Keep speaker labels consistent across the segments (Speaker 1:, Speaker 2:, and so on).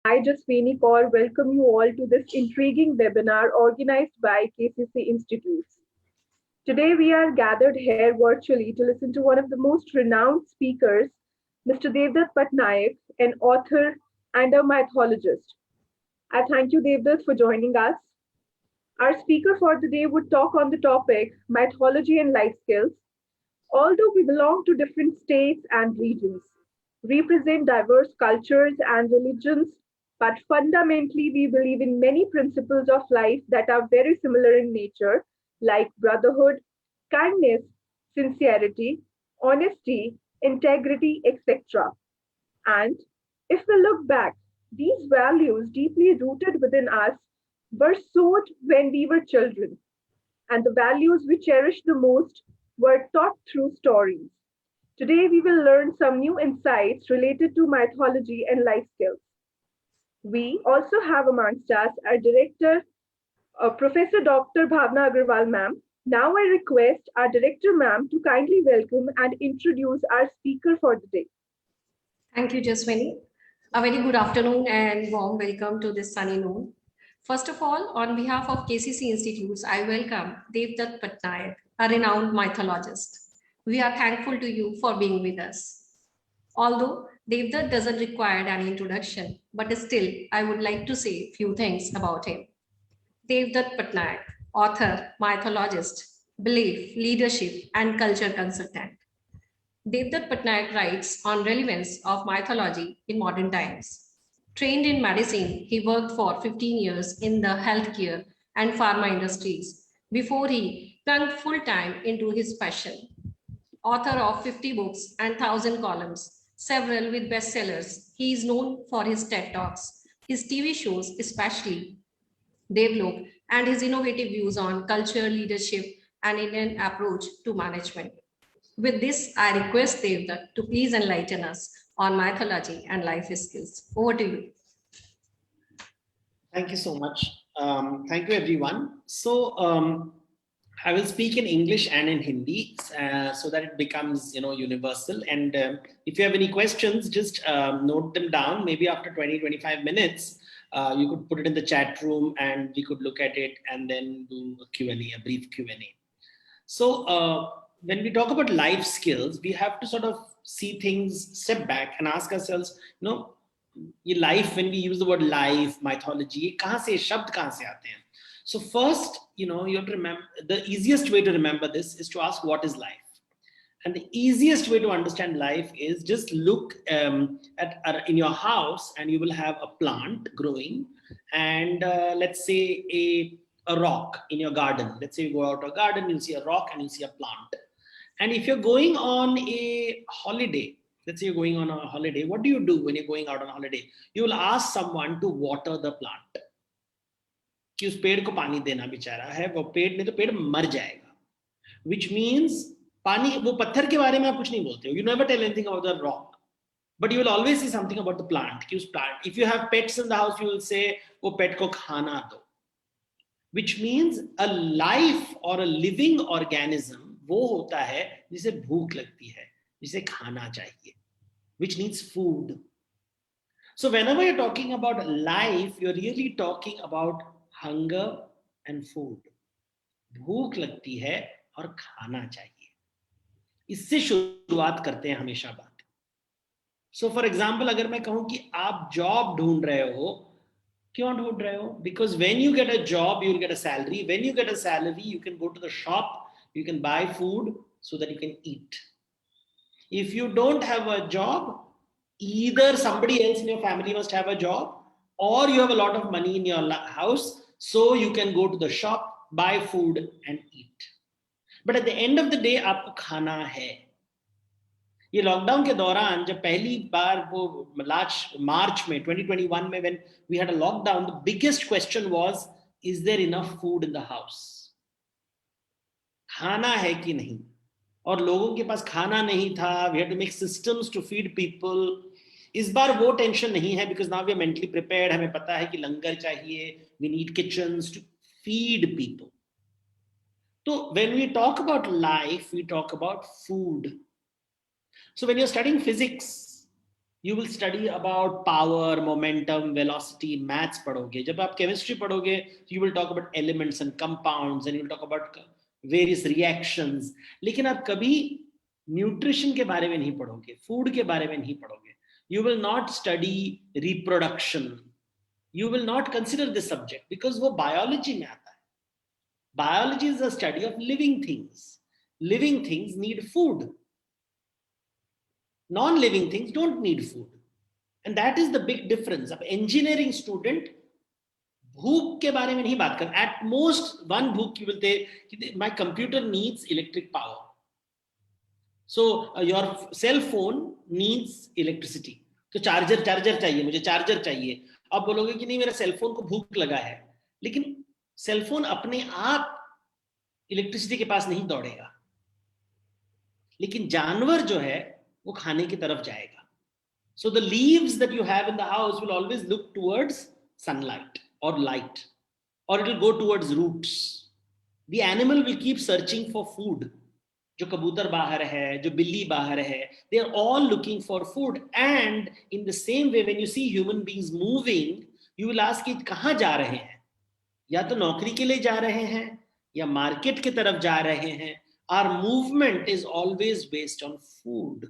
Speaker 1: I, Jaswini Kaur, welcome you all to this intriguing webinar organized by KCC Institutes. Today, we are gathered here virtually to listen to one of the most renowned speakers, Mr. Devdutt Patnaik, an author and a mythologist. I thank you, Devdutt, for joining us. Our speaker for the day would talk on the topic mythology and life skills. Although we belong to different states and regions, represent diverse cultures and religions, but fundamentally we believe in many principles of life that are very similar in nature, like brotherhood, kindness, sincerity, honesty, integrity, etc. And if we look back, these values, deeply rooted within us, were sowed when we were children, and the values we cherish the most were taught through stories. Today, we will learn some new insights related to mythology and life skills. We also have amongst us our director, Professor Dr. Bhavna Agarwal ma'am. Now I request our director ma'am to kindly welcome and introduce our speaker for the day.
Speaker 2: Thank you, Jaswini. A very good afternoon and warm welcome to this sunny noon. First of all, on behalf of KCC Institutes, I welcome Devdutt Patnaik, a renowned mythologist. We are thankful to you for being with us. Although Devdutt doesn't require an introduction, but still, I would like to say a few things about him. Devdutt Patnaik, author, mythologist, belief, leadership, and culture consultant. Devdutt Patnaik writes on relevance of mythology in modern times. Trained in medicine, he worked for 15 years in the healthcare and pharma industries before he plunged full-time into his passion. Author of 50 books and 1,000 columns, several with bestsellers, he is known for his TED Talks, his TV shows, especially Devlok, and his innovative views on culture, leadership, and Indian approach to management. With this, I request Devdutt to please enlighten us on mythology and life skills. Over to you.
Speaker 3: Thank you so much. Thank you, everyone. So I will speak in English and in Hindi so that it becomes, universal. And if you have any questions, just note them down. Maybe after 20-25 minutes, you could put it in the chat room and we could look at it and then do a Q&A, a brief Q&A. So when we talk about life skills, we have to sort of see things, step back and ask ourselves, ये life, when we use the word life, mythology, ये कहाँ से शब्द कहाँ से आते हैं? So first, you have to remember, the easiest way to remember this is to ask what is life. And the easiest way to understand life is just look in your house and you will have a plant growing and let's say a rock in your garden. Let's say you go out to a garden, you'll see a rock and you'll see a plant. And if you're going on a holiday, let's say you're going on a holiday, what do you do when you're going out on a holiday? You will ask someone to water the plant. कि उस पेड़ को पानी देना बेचारा है, वो पेड़ नहीं तो पेड़ मर जाएगा. Which means पानी, वो पत्थर के बारे में आप कुछ नहीं बोलते हो. You never tell anything about the rock, but you will always say something about the plant. कि उस plant. If you have pets in the house, you will say वो pet को खाना दो. Which means a life or a living organism वो होता है जिसे भूख लगती है, जिसे खाना चाहिए, which needs food. So whenever you're talking about life, you're really talking about hunger and food. भूख लगती है और खाना चाहिए. इससे शुरुआत करते हैं हमेशा बात. So for example, अगर मैं कहूं कि आप जॉब ढूंढ रहे हो, क्यों ढूंढ रहे हो? Because when you get a job, you'll get a salary. When you get a salary, you can go to the shop, you can buy food so that you can eat. If you don't have a job, either somebody else in your family must have a job, or you have a lot of money in your house, so you can go to the shop, buy food and eat. But at the end of the day, आपको खाना है. ये lockdown के दौरान जब पहली बार वो मार्च में 2021 में when we had a lockdown, the biggest question was, is there enough food in the house? खाना है कि नहीं? और लोगों के पास खाना नहीं था. We had to make systems to feed people. इस बार वो टेंशन नहीं है because now we are mentally prepared. हमें पता है कि लंगर चाहिए. We need kitchens to feed people. So when we talk about life, we talk about food. So when you're studying physics, You will study about power, momentum, velocity, maths पढ़ोगे. जब आप chemistry पढ़ोगे, you will talk about elements and compounds, and you will talk about various reactions. लेकिन आप कभी nutrition के बारे में नहीं पढ़ोगे, food के बारे में नहीं पढ़ोगे. You will not study reproduction. You will not consider this subject because वो biology में आता है. Biology is a study of living things. Living things need food. Non-living things don't need food. And that is the big difference. अब engineering student भूख के बारे में नहीं बात कर. At most one भूख you will say my computer needs electric power. So your cell phone needs electricity. तो चार्जर चाहिए, मुझे चार्जर चाहिए. अब बोलोगे कि नहीं मेरा सेल फोन को भूख लगा है, लेकिन सेल फोन अपने आप इलेक्ट्रिसिटी के पास नहीं दौड़ेगा, लेकिन जानवर जो है वो खाने की तरफ जाएगा. So the leaves that you have in the house will always look towards sunlight or light, or it will go towards roots. The animal will keep searching for food. जो कबूतर बाहर है, जो बिल्ली बाहर है, they are all looking for food. And in the same way, when you see human beings moving, you will ask कि कहाँ जा रहे हैं? या तो नौकरी के लिए जा रहे हैं, या मार्केट की तरफ जा रहे हैं. Our movement is always based on food.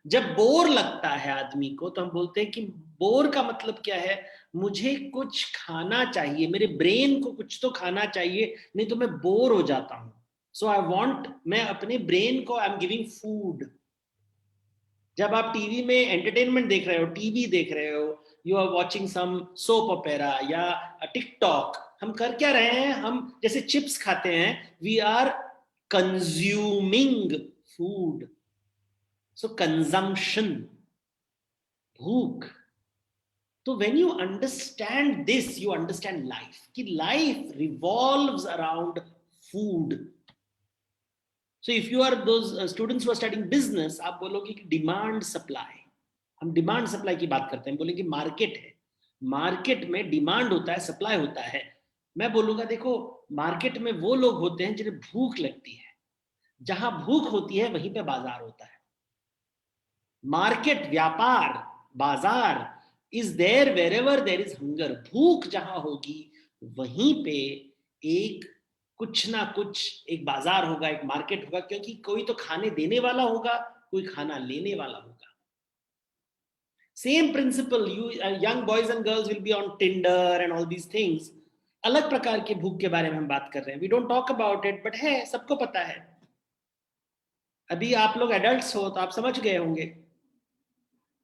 Speaker 3: जब बोर लगता है आदमी को तो हम बोलते हैं कि बोर का मतलब क्या है, मुझे कुछ खाना चाहिए, मेरे ब्रेन को कुछ तो खाना चाहिए, नहीं तो मैं बोर हो जाता हूं. सो आई वांट, मैं अपने ब्रेन को आई एम गिविंग फूड. जब आप टीवी में एंटरटेनमेंट देख रहे हो, टीवी देख रहे हो, you are watching some soap opera या टिकटॉक, हम कर क्या रहे हैं, हम जैसे चिप्स खाते हैं, we are consuming food. So consumption, bhook. So when you understand this, you understand life. कि life revolves around food. So if you are those students who are studying business, आप बोलोगे कि demand supply. हम demand supply की बात करते हैं, बोलेंगे market है, market में demand होता है, supply होता है. मैं बोलूँगा देखो market में वो लोग होते हैं जिन्हें भूख लगती है. जहां भूख होती है वहीं पे बाजार होता है. मार्केट, व्यापार, बाजार is there wherever there is hunger. भूख जहां होगी वहीं पे एक कुछ ना कुछ एक बाजार होगा, एक मार्केट होगा, क्योंकि कोई तो खाने देने वाला होगा, कोई खाना लेने वाला होगा. Same principle, you young boys and girls will be on Tinder and all these things. अलग प्रकार के भूख के बारे में हम बात कर रहे हैं. We don't talk about it, but है, सबको पता है. अभी आप लोग एडल्ट्स हो तो आप समझ गए होंगे.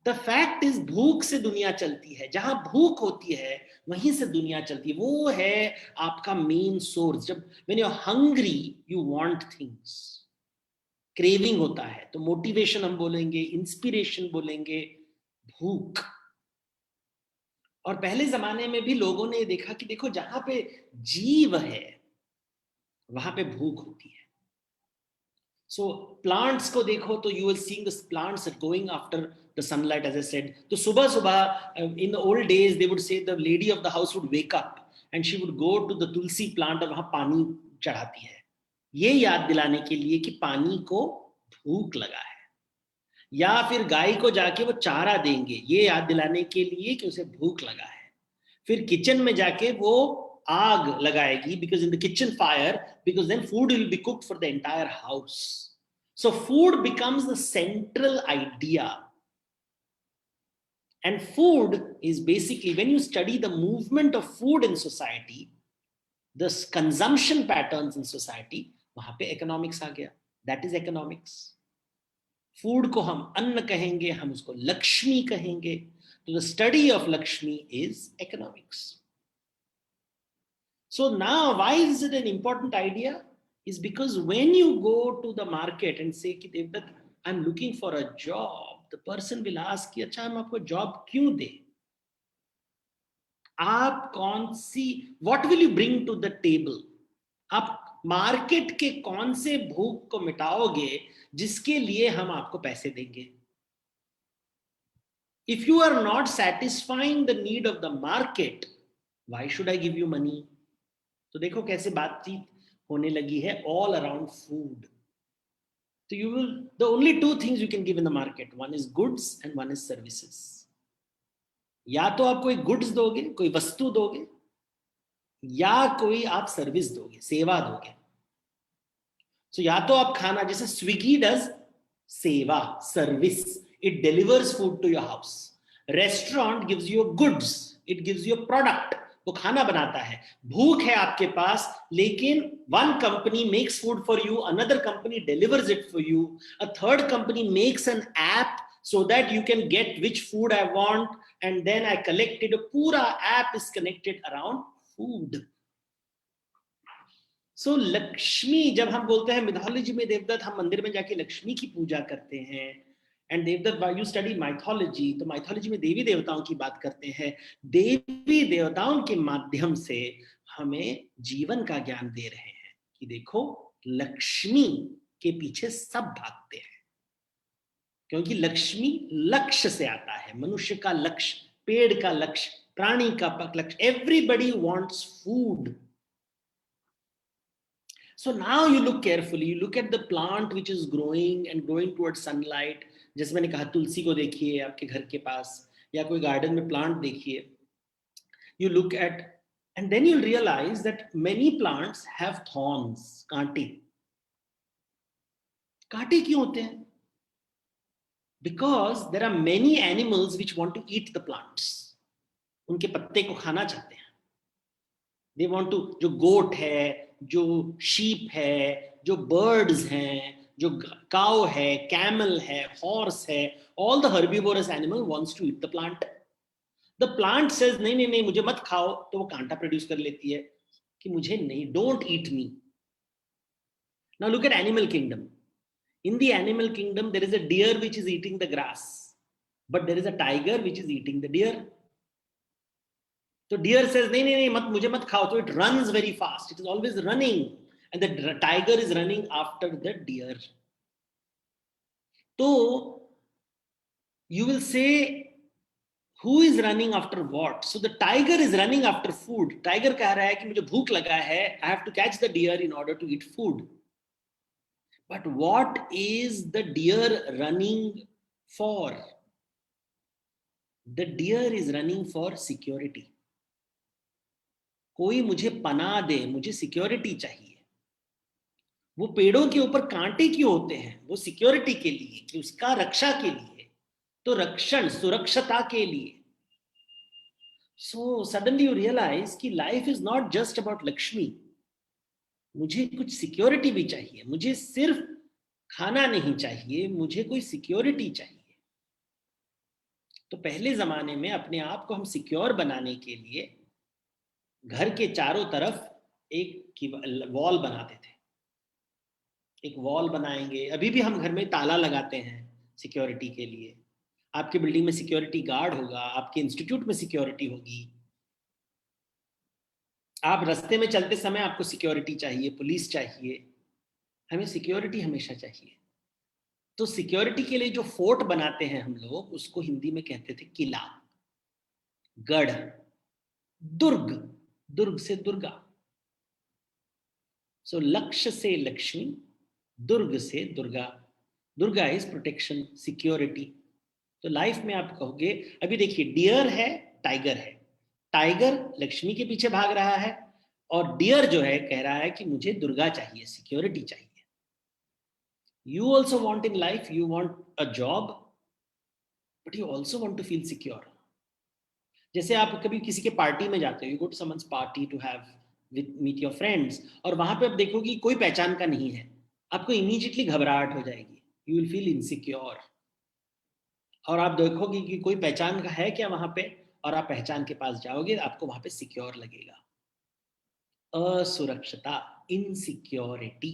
Speaker 3: द फैक्ट इज भूख से दुनिया चलती है. जहां भूख होती है वहीं से दुनिया चलती है. वो है आपका मेन सोर्स. जब when you are hungry you want things. Craving होता है तो मोटिवेशन हम बोलेंगे, इंस्पिरेशन बोलेंगे, भूख. और पहले जमाने में भी लोगों ने देखा कि देखो जहां पे जीव है वहां पे भूख होती है. So plants को देखो तो you will see the plants are going after the sunlight, as I said. तो सुबह सुबह in the old days they would say the lady of the house would wake up and she would go to the tulsi plant और वहां पानी चढ़ाती है, ये याद दिलाने के लिए कि पानी को भूख लगा है. या फिर गाय को जाके वो चारा देंगे, ये याद दिलाने के लिए कि उसे भूख लगा है. फिर किचन में जाके वो आग लगाएगी, because in the kitchen fire, because then food will be cooked for the entire house. So food becomes the central idea. And food is basically, when you study the movement of food in society, the consumption patterns in society, वहां पे economics आ गया. That is economics. Food को हम अन्न कहेंगे, हम उसको लक्ष्मी कहेंगे. So the study of Lakshmi is economics. So now, why is it an important idea? Is because when you go to the market and say कि Devdutt, I'm looking for a job, the person will ask कि अच्छा हम आपको job क्यों दे? आप कौन सी, what will you bring to the table? आप market के कौन से भूख को मिटाओगे जिसके लिए हम आपको पैसे देंगे? If you are not satisfying the need of the market, why should I give you money? तो देखो कैसे बातचीत होने लगी है all around food. So the only two things you can give in the market, one is goods and one is services. या तो आप कोई गुड्स दोगे, कोई वस्तु दोगे, या कोई आप सर्विस दोगे, सेवा दोगे. So या तो आप खाना, जैसे स्विगी डज सेवा, service, it delivers food to your house. Restaurant gives you goods, it gives you product, वो खाना बनाता है. भूख है आपके पास, लेकिन one company makes food for you, another company delivers it for you, a third company makes an app so that you can get which food I want and then I collect it. पूरा app is connected around food. सो लक्ष्मी, जब हम बोलते हैं mythology में देवदत्त, हम मंदिर में जाके लक्ष्मी की पूजा करते हैं. And Devdutt, you study mythology, तो माइथोलॉजी में देवी देवताओं की बात करते हैं. देवी देवताओं के माध्यम से हमें जीवन का ज्ञान दे रहे हैं कि देखो, लक्ष्मी के पीछे सब भागते हैं, क्योंकि लक्ष्मी लक्ष्य से आता है. मनुष्य का लक्ष्य, पेड़ का लक्ष्य, प्राणी का लक्ष्य, everybody wants food. So now you look carefully, you look at the plant which is growing and growing towards sunlight. जैसे मैंने कहा, तुलसी को देखिए आपके घर के पास, या कोई गार्डन में प्लांट देखिए. You look at, and then you'll realize that many plants have thorns, कांटे. कांटे क्यों होते हैं? Because there are many animals which want to eat the plants. उनके पत्ते को खाना चाहते हैं. They want to, जो गोट है, जो शीप है, जो बर्ड्स हैं, जो काउ है, कैमल है, हॉर्स है, all the herbivorous animal wants to eat the plant. The plant says नहीं नहीं नहीं, मुझे मत खाओ, तो वो कांटा प्रोड्यूस कर लेती है कि मुझे नहीं, don't eat me. Now look at animal kingdom. In the animal kingdom there is a deer which is eating the grass, but there is a tiger which is eating the deer. So deer says नहीं नहीं नहीं, मत, मुझे मत खाओ, तो it runs very fast, it is always running, and the tiger is running after the deer. So you will say, who is running after what? So the tiger is running after food. Tiger कह रहा है कि मुझे भूख लगा है, I have to catch the deer in order to eat food. But what is the deer running for? The deer is running for security. कोई मुझे पनाह दे, मुझे सिक्योरिटी चाहिए. वो पेड़ों के ऊपर कांटे क्यों होते हैं? वो सिक्योरिटी के लिए, कि उसका रक्षा के लिए, तो रक्षण, सुरक्षता के लिए. So suddenly you realize कि life is not just about Lakshmi. मुझे कुछ सिक्योरिटी भी चाहिए, मुझे सिर्फ खाना नहीं चाहिए, मुझे कोई सिक्योरिटी चाहिए. तो पहले जमाने में अपने आप को हम सिक्योर बनाने के लिए घर के चारों तरफ एक वॉल बनाते थे. एक वॉल बनाएंगे. अभी भी हम घर में ताला लगाते हैं सिक्योरिटी के लिए. आपके बिल्डिंग में सिक्योरिटी गार्ड होगा, आपके इंस्टीट्यूट में सिक्योरिटी होगी. आप रास्ते में चलते समय आपको सिक्योरिटी चाहिए, पुलिस चाहिए. हमें सिक्योरिटी हमेशा चाहिए. तो सिक्योरिटी के लिए जो फोर्ट बनाते हैं हम लोग, उसको हिंदी में कहते थे किला, गढ़, दुर्ग. दुर्ग से दुर्गा. सो लक्ष्य से लक्ष्मी, दुर्ग से Durga. Durga is protection, security. तो लाइफ में आप कहोगे, अभी देखिए, डियर है, टाइगर है. टाइगर लक्ष्मी के पीछे भाग रहा है, और डियर जो है कह रहा है कि मुझे दुर्गा चाहिए, सिक्योरिटी चाहिए. You also want in life, you want a job, but you also want to feel secure. जैसे आप कभी किसी के पार्टी में जाते हो, you go to someone's party to have meet your friends, और वहां पे आप देखोगे कोई पहचान का नहीं है, आपको इमीडिएटली घबराहट हो जाएगी. You will feel insecure. और आप देखोगे कि कोई पहचान का है क्या वहां पे, और आप पहचान के पास जाओगे, आपको वहां पे सिक्योर लगेगा. असुरक्षता, इनसिक्योरिटी.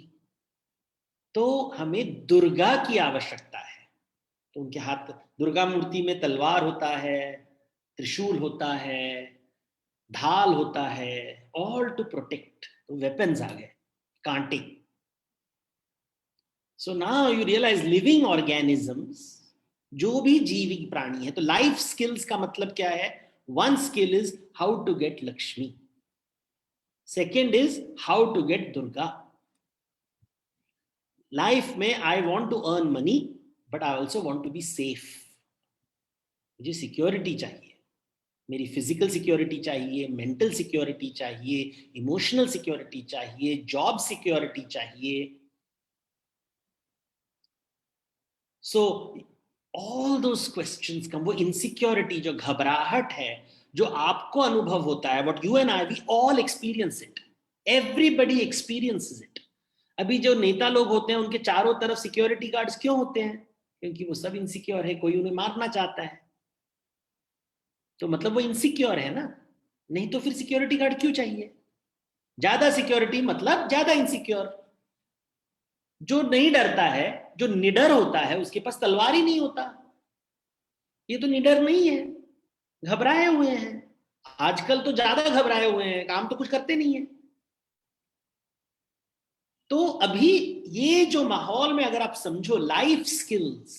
Speaker 3: तो हमें दुर्गा की आवश्यकता है. तो उनके हाथ, दुर्गा मूर्ति में तलवार होता है, त्रिशूल होता है, ढाल होता है, ऑल टू प्रोटेक्ट. तो वेपन्स आ गए, कांटे. So now you realise living organisms, जो भी जीवित प्राणी है. तो लाइफ स्किल्स का मतलब क्या है? One skill is how to get Lakshmi, second is how to get Durga. Life में I want to earn money but I also want to be safe. मुझे सिक्योरिटी चाहिए, मेरी फिजिकल सिक्योरिटी चाहिए, मेंटल सिक्योरिटी चाहिए, इमोशनल सिक्योरिटी चाहिए, job security चाहिए। So all those questions कम, वो insecurity, जो घबराहट है, जो आपको अनुभव होता है, what you and I we all experience it, everybody experiences it. अभी जो नेता लोग होते हैं उनके चारों तरफ सिक्योरिटी गार्ड्स क्यों होते हैं? क्योंकि वो सब इनसिक्योर है, कोई उन्हें मारना चाहता है, तो मतलब वो इनसिक्योर है ना। नहीं तो फिर सिक्योरिटी गार्ड क्यों चाहिए? ज्यादा सिक्योरिटी मतलब ज्यादा इनसिक्योर। जो नहीं डरता है, जो निडर होता है, उसके पास तलवार ही नहीं होता। ये तो निडर नहीं है, घबराए हुए हैं। आजकल तो ज्यादा घबराए हुए हैं, काम तो कुछ करते नहीं है। तो अभी ये जो माहौल में अगर आप समझो life skills,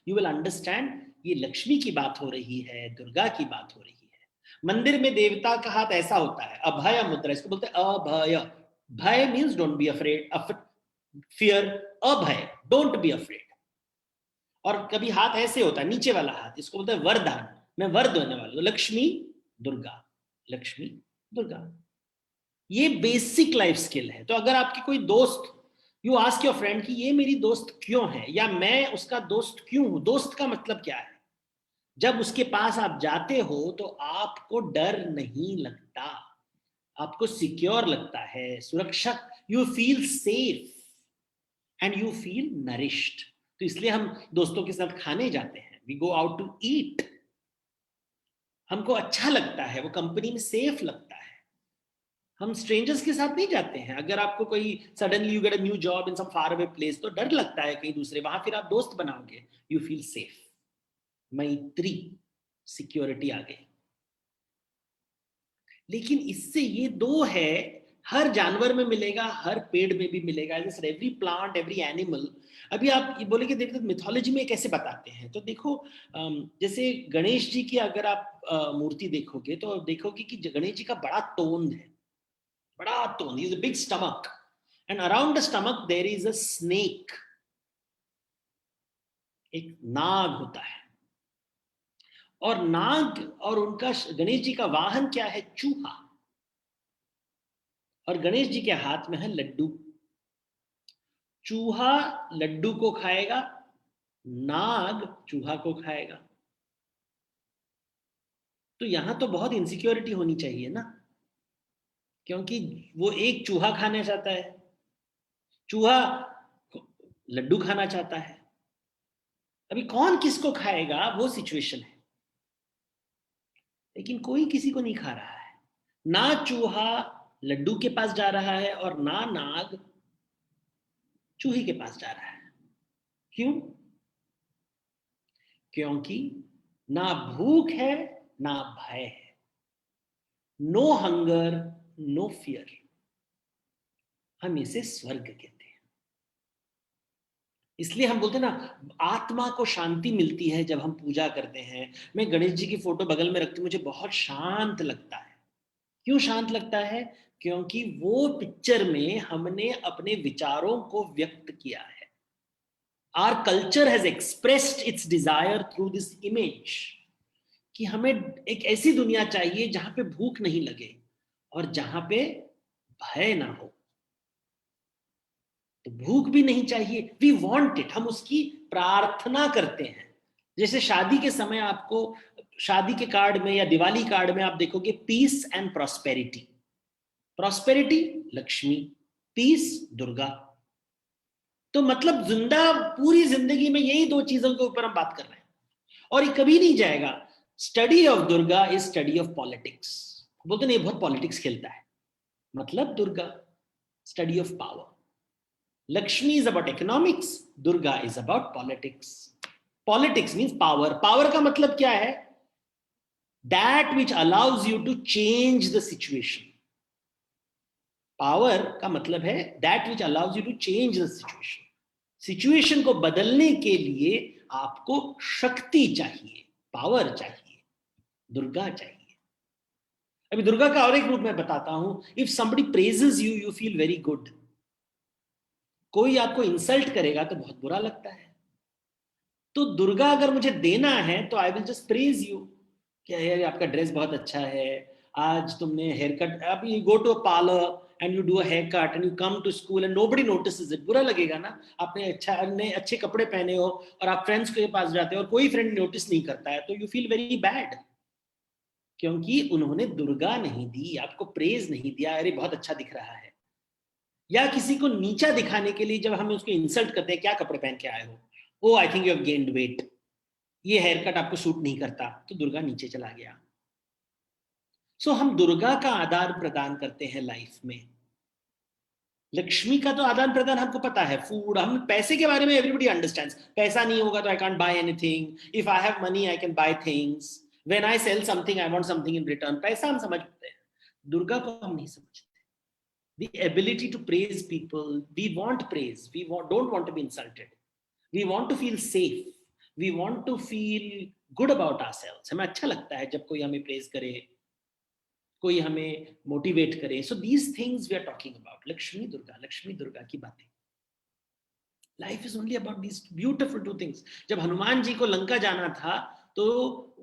Speaker 3: you will understand ये लक्ष्मी की बात हो रही है, दुर्गा की बात हो रही है। मंदिर में देवता का हाथ ऐसा होता है, अभय मुद्रा, इसको बोलते हैं अभय। भय means don't be afraid, fear, Abhay, don't be afraid. और कभी हाथ ऐसे होता है, नीचे वाला हाथ, इसको बोलते हैं वरदान, मैं वर देने वाला हूं, लक्ष्मी दुर्गा, लक्ष्मी दुर्गा। ये बेसिक लाइफ स्किल है। तो अगर आपकी कोई दोस्त, यू आस्क योर फ्रेंड कि ये मेरी दोस्त क्यों है, या मैं उसका दोस्त क्यों हूं, दोस्त का मतलब क्या है? जब उसके पास आप जाते हो तो आपको डर नहीं लगता, आपको सिक्योर लगता है, सुरक्षा, you feel safe and you feel nourished. तो इसलिए हम दोस्तों के साथ खाने जाते हैं, we go out to eat, हमको अच्छा लगता है, वो कंपनी में सेफ लगता है। हम स्ट्रेंजर्स के साथ नहीं जाते हैं। अगर आपको कोई suddenly you get a new job in some far away place, तो डर लगता है कहीं दूसरे, वहां फिर आप दोस्त बनाओगे, यू फील सेफ, मैत्री, सिक्योरिटी आ गई। लेकिन इससे ये दो है, हर जानवर में मिलेगा, हर पेड़ में भी मिलेगा, एवरी प्लांट, एवरी एनिमल। अभी आप ये बोले कि देखो मिथोलॉजी में कैसे बताते हैं, तो देखो जैसे गणेश जी की अगर आप मूर्ति देखोगे तो देखोगे कि गणेश जी का बड़ा तोंद है, बड़ा तोंद, is a big stomach, and around the stomach there is a snake, एक नाग होता है। और नाग और उनका, गणेश जी का वाहन क्या है? चूहा। और गणेश जी के हाथ में है लड्डू। चूहा लड्डू को खाएगा, नाग चूहा को खाएगा। तो यहां तो बहुत इनसिक्योरिटी होनी चाहिए ना, क्योंकि वो एक चूहा खाना चाहता है, चूहा लड्डू खाना चाहता है। अभी कौन किसको खाएगा वो सिचुएशन है, लेकिन कोई किसी को नहीं खा रहा है। ना चूहा लड्डू के पास जा रहा है और ना नाग चूहे के पास जा रहा है। क्यों? क्योंकि ना भूख है ना भय है, नो हंगर नो फियर। हम इसे स्वर्ग कहते हैं। इसलिए हम बोलते हैं ना, आत्मा को शांति मिलती है जब हम पूजा करते हैं। मैं गणेश जी की फोटो बगल में रखती हूँ, मुझे बहुत शांत लगता है। क्यों शांत लगता है? क्योंकि वो पिक्चर में हमने अपने विचारों को व्यक्त किया है। Our culture has expressed its desire through this image, कि हमें एक ऐसी दुनिया चाहिए जहां पे भूख नहीं लगे और जहां पे भय ना हो। तो भूख भी नहीं चाहिए, वी वॉन्ट इट, हम उसकी प्रार्थना करते हैं। जैसे शादी के समय आपको, शादी के कार्ड में या दिवाली कार्ड में आप देखोगे peace and prosperity. Prosperity Lakshmi, peace Durga. तो मतलब जिंदा, पूरी जिंदगी में यही दो चीजों के ऊपर हम बात कर रहे हैं, और ये कभी नहीं जाएगा। Study of Durga is study of politics. बोलते नहीं बहुत पॉलिटिक्स खेलता है, मतलब Durga study of power. Lakshmi is about economics, Durga is about politics. Politics means power. Power का मतलब क्या है? That which allows you to change the situation. Power का मतलब है that which allows you to change the situation. Situation को बदलने के लिए आपको शक्ति चाहिए, पावर चाहिए, दुर्गा चाहिए। अभी दुर्गा का और एक रूप मैं बताता हूं। If somebody praises you, you feel very good. कोई आपको इंसल्ट करेगा तो बहुत बुरा लगता है। तो दुर्गा अगर मुझे देना है तो I will just praise you, क्या यार आपका ड्रेस बहुत अच्छा है, आज तुमने हेयर कट, अब you go to a parlour and you do a haircut and you come to school and nobody notices it, बुरा लगेगा ना। आपने अच्छे कपड़े पहने हो और आप फ्रेंड्स के पास जाते हो और कोई फ्रेंड नोटिस नहीं करता है, तो यू फील वेरी बैड, क्योंकि उन्होंने दुर्गा नहीं दी, आपको प्रेज नहीं दिया, अरे बहुत अच्छा दिख रहा है। या किसी को नीचा दिखाने के लिए जब हम उसको इंसल्ट करते हैं, क्या कपड़े पहन के आए हो, oh I think you have gained weight, ये हेयर कट आपको सूट नहीं करता, तो दुर्गा नीचे चला गया। सो हम दुर्गा का आदान प्रदान करते हैं लाइफ में। लक्ष्मी का तो आदान प्रदान हमको पता है, फूड, हम पैसे के बारे में एवरीबडी अंडरस्टैंड्स, पैसा नहीं होगा तो I can't buy anything, if I have money I can buy things, when I sell something I want something in return, पैसा हम समझते हैं। दुर्गा को हम नहीं समझते। The ability to praise people, we want praise, don't want to be insulted, we want to feel safe, we want to feel good about ourselves, हमें अच्छा लगता है जब कोई हमें प्रेज करे, कोई हमें मोटिवेट करे। So these things we are talking about, Lakshmi Durga की बातें। Life is only about these beautiful two things. जब हनुमान जी को लंका जाना था तो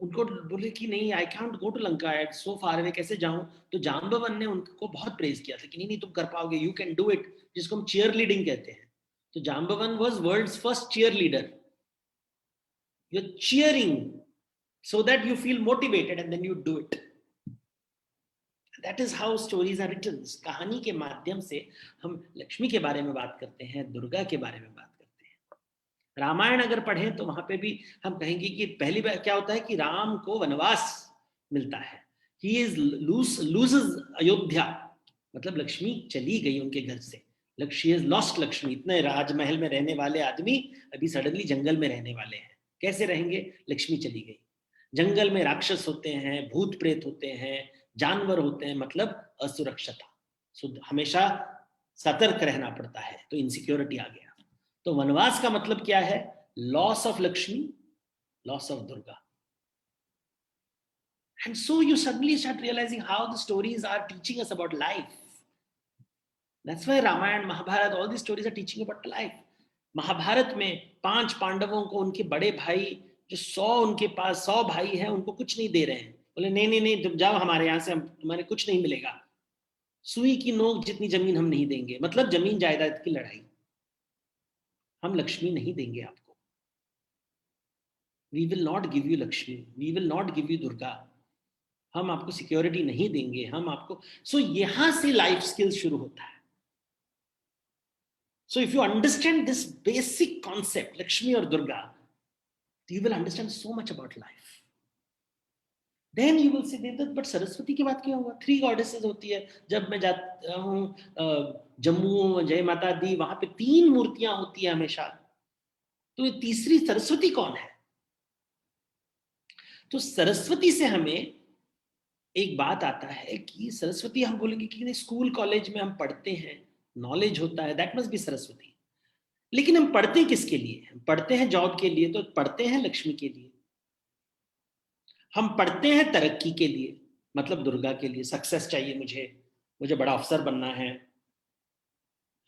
Speaker 3: उनको बोले कि नहीं, I can't go to Lanka, at so far away, कैसे जाऊं, तो जाम्बवन ने उनको बहुत प्रेज किया था कि नहीं नहीं तुम कर पाओगे, यू कैन डू इट, जिसको हम चीयर लीडिंग कहते हैं। तो Jambavan was world's first cheer leader, you are cheering so that you feel motivated and then you do it. That is how stories are written. कहानी के माध्यम से हम लक्ष्मी के बारे में बात करते हैं, दुर्गा के बारे में बात करते हैं। रामायण अगर पढ़ें तो वहां पे भी हम कहेंगे कि पहली बार क्या होता है कि राम को वनवास मिलता है, ही इज लूजेस अयोध्या, मतलब लक्ष्मी चली गई उनके घर से, शी इज लॉस्ट लक्ष्मी। इतने राजमहल में रहने वाले आदमी अभी सडनली जंगल में रहने वाले हैं, कैसे रहेंगे, लक्ष्मी चली गई। जंगल में राक्षस होते हैं, भूत प्रेत होते हैं, जानवर होते हैं, मतलब असुरक्षता, हमेशा सतर्क रहना पड़ता है, तो इनसिक्योरिटी आ गया। तो वनवास का मतलब क्या है, loss of Lakshmi, loss of Durga. And so you suddenly start realizing how the stories are teaching us about life. That's why Ramayana, Mahabharata, all these stories are teaching about life. Mahabharata में 5 पांडवों को उनके बड़े भाई जो 100 उनके पास 100 भाई हैं, उनको कुछ नहीं दे रहे हैं, बोले नहीं नहीं नहीं तुम जाओ हमारे यहाँ से, हम तुम्हारे कुछ नहीं मिलेगा, सुई की नोक जितनी जमीन हम नहीं देंगे, मतलब जमीन जायदाद की लड़ाई, हम लक्ष्मी नहीं देंगे आपको, we will not give you Lakshmi, we will not give you Durga, हम आपको सिक्योरिटी नहीं देंगे, हम आपको। सो यहां से लाइफ स्किल्स शुरू होता है। So if you understand this basic concept, Lakshmi or Durga, you will understand so much about life. Then you will say, but Saraswati की बात क्यों हुआ? 3 goddesses होती है। जब मैं जाता हूँ जम्मू, जय माता दी, वहां पे 3 मूर्तियां होती है हमेशा, तो ये तीसरी सरस्वती कौन है? तो सरस्वती से हमें एक बात आता है कि सरस्वती, हम बोलेंगे कि स्कूल कॉलेज में हम पढ़ते हैं, नॉलेज होता है, दैट मस्ट बी सरस्वती। लेकिन हम पढ़ते किसके लिए? हम पढ़ते हैं जॉब के लिए, तो पढ़ते हैं लक्ष्मी के लिए। हम पढ़ते हैं तरक्की के लिए, मतलब दुर्गा के लिए, सक्सेस चाहिए मुझे बड़ा अफसर बनना है।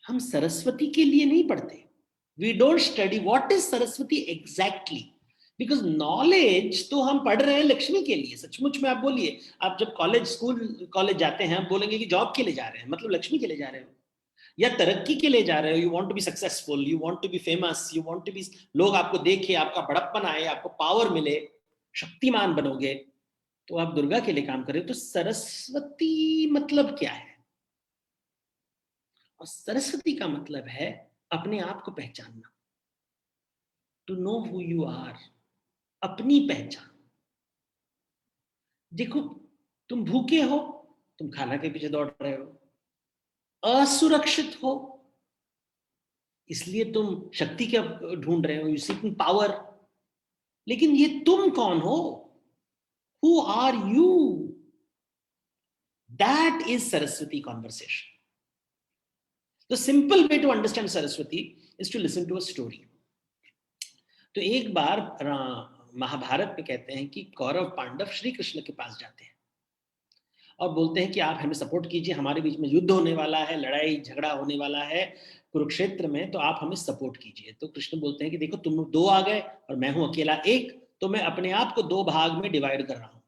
Speaker 3: हम सरस्वती के लिए नहीं पढ़ते। We don't study what is Saraswati exactly, because knowledge तो हम पढ़ रहे हैं लक्ष्मी के लिए। सचमुच में आप बोलिए, आप जब कॉलेज जाते हैं, आप बोलेंगे कि जॉब के लिए जा रहे हैं, मतलब लक्ष्मी के लिए जा रहे हो, या तरक्की के लिए जा रहे हो, you want to be successful, you want to be famous, you want to be, लोग आपको देखे, आपका बड़प्पन आए, आपको पावर मिले, शक्तिमान बनोगे, तो आप दुर्गा के लिए काम कर रहे हो। तो सरस्वती मतलब क्या है? और सरस्वती का मतलब है अपने आप को पहचानना, to know who you are, अपनी पहचान। देखो, तुम भूखे हो, तुम खाना के पीछे दौड़ रहे हो, असुरक्षित हो इसलिए तुम शक्ति क्या ढूंढ रहे हो, यू सीकिंग पावर। लेकिन ये तुम कौन हो? Who are you? That is Saraswati conversation. The simple way to understand Saraswati is to listen to a story. तो एक बार महाभारत में कहते हैं कि कौरव पांडव श्री कृष्ण के पास जाते हैं और बोलते हैं कि आप हमें सपोर्ट कीजिए, हमारे बीच में युद्ध होने वाला है, लड़ाई झगड़ा होने वाला है कुरुक्षेत्र में, तो आप हमें सपोर्ट कीजिए। तो कृष्ण बोलते हैं कि देखो तुम दो आ गए और मैं हूं अकेला एक, तो मैं अपने आप को दो भाग में डिवाइड कर रहा हूं।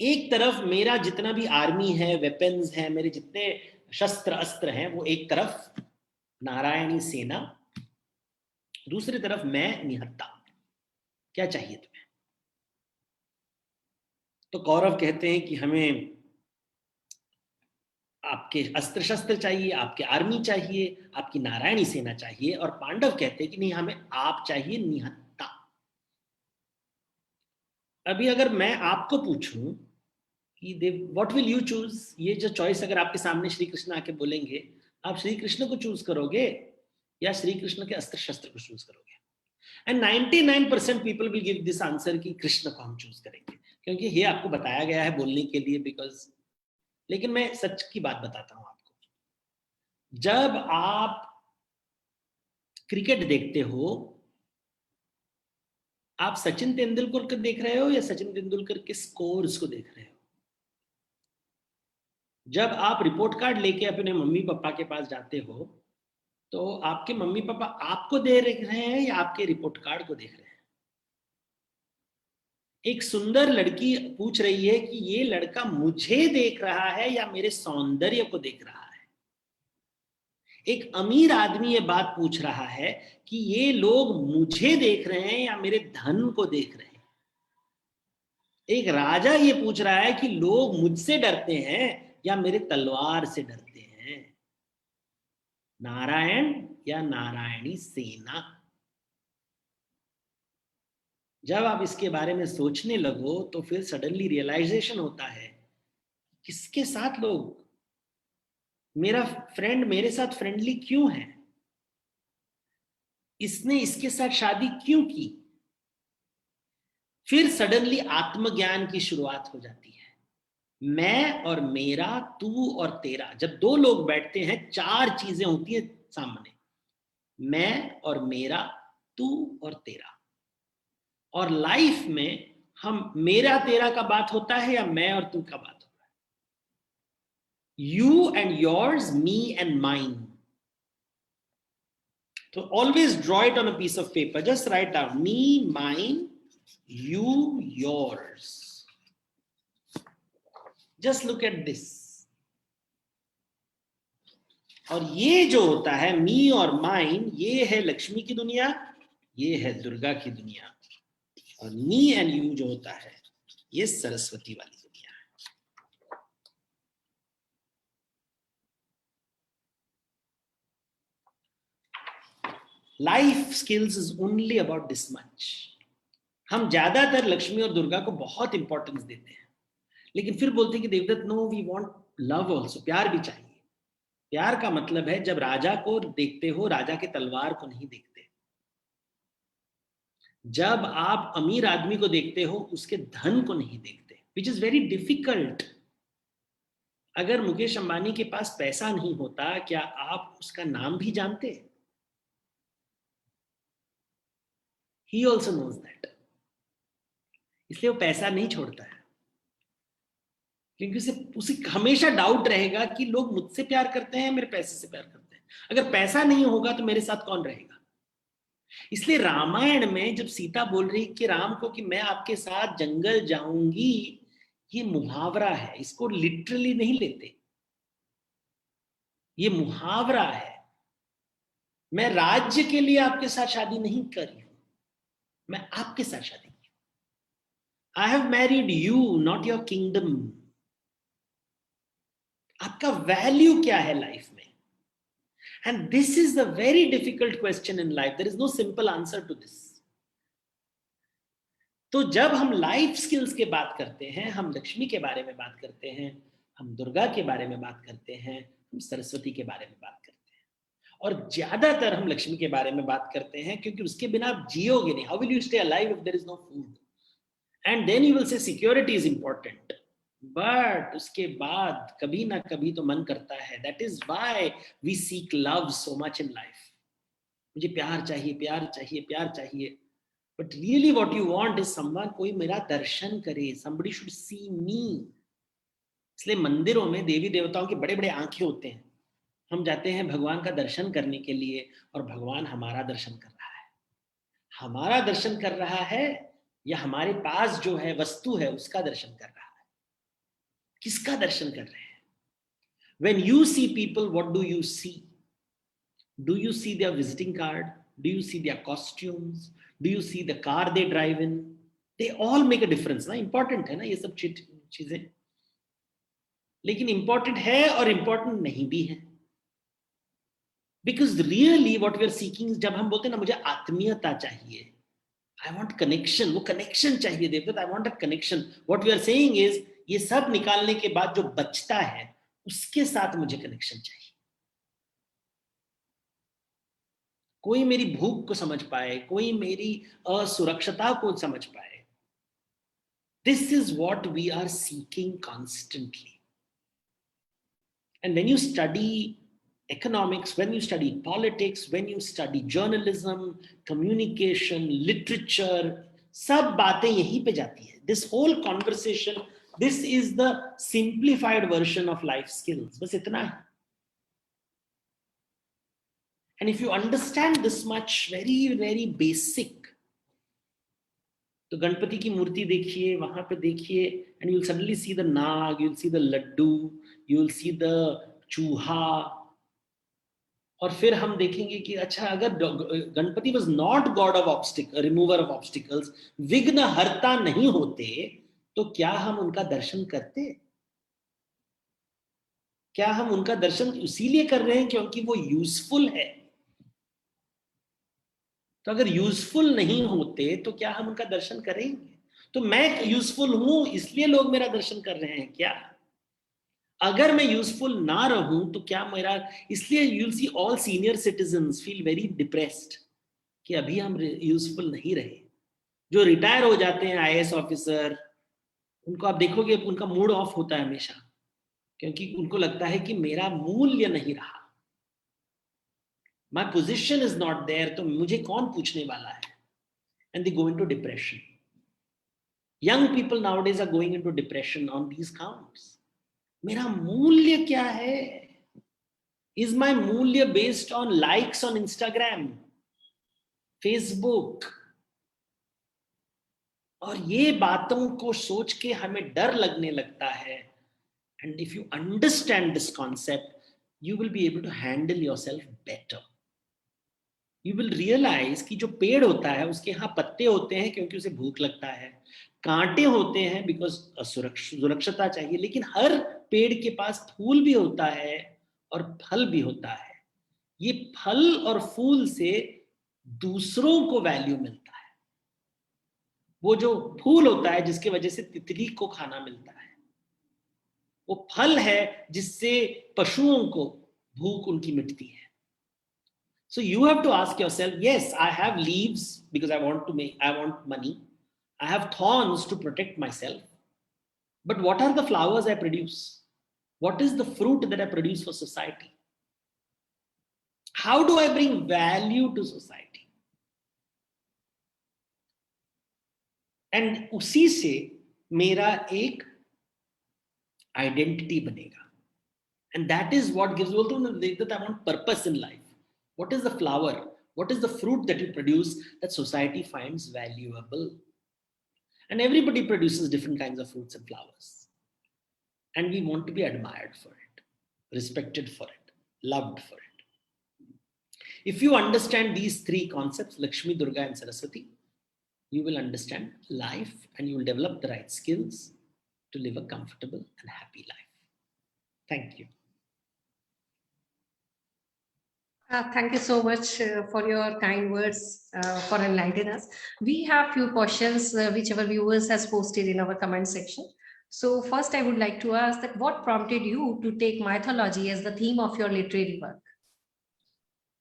Speaker 3: एक तरफ मेरा जितना भी आर्मी है, वेपन्स है, मेरे जितने शस्त्र अस्त्र हैं, वो एक तरफ नारायणी सेना, दूसरी तरफ मैं निहत्ता। क्या चाहिए तुम्हें? तो कौरव कहते हैं कि हमें आपके अस्त्र शस्त्र चाहिए, आपके आर्मी चाहिए, आपकी नारायणी सेना चाहिए। और पांडव कहते हैं कि नहीं, हमें आप चाहिए निहत्ता। अभी अगर मैं आपको पूछूं कि देव व्हाट विल यू चूज, ये जो चॉइस अगर आपके सामने श्री कृष्ण आके बोलेंगे, आप श्री कृष्ण को चूज करोगे या श्री कृष्ण के अस्त्र शस्त्र को चूज करोगे? And 99% people will give this answer कि कृष्ण को हम चूज करेंगे, क्योंकि ये आपको बताया गया है बोलने के लिए, बिकॉज। लेकिन मैं सच की बात बताता हूं आपको, जब आप क्रिकेट देखते हो, आप सचिन तेंदुलकर को देख रहे हो या सचिन तेंदुलकर के स्कोर्स को देख रहे हो? जब आप रिपोर्ट कार्ड लेके अपने मम्मी पापा के पास जाते हो, तो आपके मम्मी पापा आपको देख रहे हैं या आपके रिपोर्ट कार्ड को देख रहे हैं? एक सुंदर लड़की पूछ रही है कि ये लड़का मुझे देख रहा है या मेरे सौंदर्य को देख रहा है। एक अमीर आदमी ये बात पूछ रहा है कि ये लोग मुझे देख रहे हैं या मेरे धन को देख रहे हैं। एक राजा ये पूछ रहा है कि लोग मुझसे डरते हैं या मेरे तलवार से डरते हैं। नारायण या नारायणी सेना। जब आप इसके बारे में सोचने लगो तो फिर सडनली रियलाइजेशन होता है, किसके साथ लोग, मेरा फ्रेंड मेरे साथ फ्रेंडली क्यों है, इसने इसके साथ शादी क्यों की। फिर सडनली आत्मज्ञान की शुरुआत हो जाती है। मैं और मेरा, तू और तेरा। जब दो लोग बैठते हैं, चार चीजें होती है सामने, मैं और मेरा, तू और तेरा। और लाइफ में हम मेरा तेरा का बात होता है या मैं और तू का बात होता है? You and yours, me and mine. तो always draw it on a piece of paper, just write down me, mine, you, yours. Just look at this. और ये जो होता है मी और माइन, ये है लक्ष्मी की दुनिया, ये है दुर्गा की दुनिया। और मी एंड यू जो होता है, ये सरस्वती वाली दुनिया है। Life skills is only about this much. हम ज्यादातर लक्ष्मी और दुर्गा को बहुत इंपॉर्टेंस देते हैं, लेकिन फिर बोलते हैं कि Devdutt, no, we want love also, प्यार भी चाहिए। प्यार का मतलब है जब राजा को देखते हो, राजा के तलवार को नहीं देखते। जब आप अमीर आदमी को देखते हो, उसके धन को नहीं देखते, विच इज वेरी डिफिकल्ट। अगर मुकेश अंबानी के पास पैसा नहीं होता, क्या आप उसका नाम भी जानते? He also knows that. इसलिए वो पैसा नहीं छोड़ता है, क्योंकि उसे हमेशा डाउट रहेगा कि लोग मुझसे प्यार करते हैं, मेरे पैसे से प्यार करते हैं। अगर पैसा नहीं होगा तो मेरे साथ कौन रहेगा? इसलिए रामायण में जब सीता बोल रही कि राम को कि मैं आपके साथ जंगल जाऊंगी, ये मुहावरा है, इसको लिटरली नहीं लेते। ये मुहावरा है। मैं राज्य के लिए आपके साथ शादी नहीं करी हूं, मैं आपके साथ शादी की। I have married you, not your kingdom. आपका वैल्यू क्या है लाइफ में? And this is the very difficult question in life. There is no simple answer to this. तो जब हम लाइफ स्किल्स के बात करते हैं, हम लक्ष्मी के बारे में बात करते हैं, हम दुर्गा के बारे में बात करते हैं, हम सरस्वती के बारे में बात करते हैं। और ज्यादातर हम लक्ष्मी के बारे में बात करते हैं क्योंकि उसके बिना आप जियोगे नहीं। How will you stay alive if there is no food? And then you will say security is important. But उसके बाद कभी ना कभी तो मन करता है, that is why we seek love so much in life. मुझे प्यार चाहिए, प्यार चाहिए, प्यार चाहिए। But really what you want is someone, कोई मेरा दर्शन करे, somebody should see me. इसलिए मंदिरों में देवी देवताओं के बड़े बड़े आंखें होते हैं, हम जाते हैं भगवान का दर्शन करने के लिए, और भगवान हमारा दर्शन कर रहा है। हमारा दर्शन कर रहा है या हमारे पास जो है वस्तु है उसका दर्शन कर रहा है? किसका दर्शन कर रहे हैं? When you see people, what do you see? Do you see their visiting card? Do you see their costumes? Do you see the car they drive in? They all make a difference ना, important है ना ये सब चीजें, लेकिन important है और important नहीं भी है। Because really what we are seeking is, जब हम बोलते हैं ना मुझे आत्मीयता चाहिए, I want connection, वो connection चाहिए Devdutt, I want a connection. What we are saying is, ये सब निकालने के बाद जो बचता है उसके साथ मुझे connection चाहिए। कोई मेरी भूख को समझ पाए, कोई मेरी असुरक्षता को समझ पाए। This is what we are seeking constantly. And when you study economics, when you study politics, when you study journalism, communication, literature, सब बातें यहीं पे जाती है। This whole conversation, this is the simplified version of life skills. बस इतना है। And if you understand this much, very, very basic, तो गणपति की मूर्ति देखिए, वहां पे देखिए, and you'll suddenly see the nag, you'll see the laddu, you'll see the चूहा, और फिर हम देखेंगे कि अच्छा, अगर Ganpati was not god of obstacle, remover of obstacles, विघ्न हरता नहीं होते, तो क्या हम उनका दर्शन करते? क्या हम उनका दर्शन इसीलिए कर रहे हैं क्योंकि वो यूजफुल है? तो अगर यूजफुल नहीं होते तो क्या हम उनका दर्शन करेंगे? तो मैं यूजफुल हूं इसलिए लोग मेरा दर्शन कर रहे हैं क्या? अगर मैं यूजफुल ना रहूं तो क्या मेरा, इसलिए you'll see all senior citizens feel very depressed कि अभी हम यूजफुल नहीं रहे। जो रिटायर हो जाते हैं आईएएस ऑफिसर, उनको आप देखोगे उनका मूड ऑफ होता है हमेशा, क्योंकि उनको लगता है कि मेरा मूल्य नहीं रहा, my position is not there, तो मुझे कौन पूछने वाला है? And they go into depression. Young people nowadays are going into depression on these counts. मेरा मूल्य क्या है? Is my मूल्य based on likes on Instagram, Facebook? और ये बातों को सोच के हमें डर लगने लगता है। And if you understand this concept, you will be able to handle yourself better. You will realize कि जो पेड़ होता है उसके यहाँ पत्ते होते हैं क्योंकि उसे भूख लगता है, कांटे होते हैं बिकॉज सुरक्षता चाहिए, लेकिन हर पेड़ के पास फूल भी होता है और फल भी होता है। ये फल और फूल से दूसरों को वैल्यू मिलता है। वो जो फूल होता है जिसकी वजह से तितली को खाना मिलता है, वो फल है जिससे पशुओं को भूख उनकी मिटती है। So you have to ask yourself, yes, I have leaves because I want money. I have thorns to protect myself. But what are the flowers I produce? What is the fruit that I produce for society? How do I bring value to society? And उसी से मेरा एक identity बनेगा. And that is what gives you that I want purpose in life. What is the flower? What is the fruit that you produce that society finds valuable? And everybody produces different kinds of fruits and flowers. And we want to be admired for it, respected for it, loved for it. If you understand these three concepts, Lakshmi, Durga, and Saraswati, you will understand life and you will develop the right skills to live a comfortable and happy life. Thank you.
Speaker 2: Thank you so much for your kind words for enlightening us. We have few questions which our viewers has posted in our comment section. So first I would like to ask that what prompted you to take mythology as the theme of your literary work?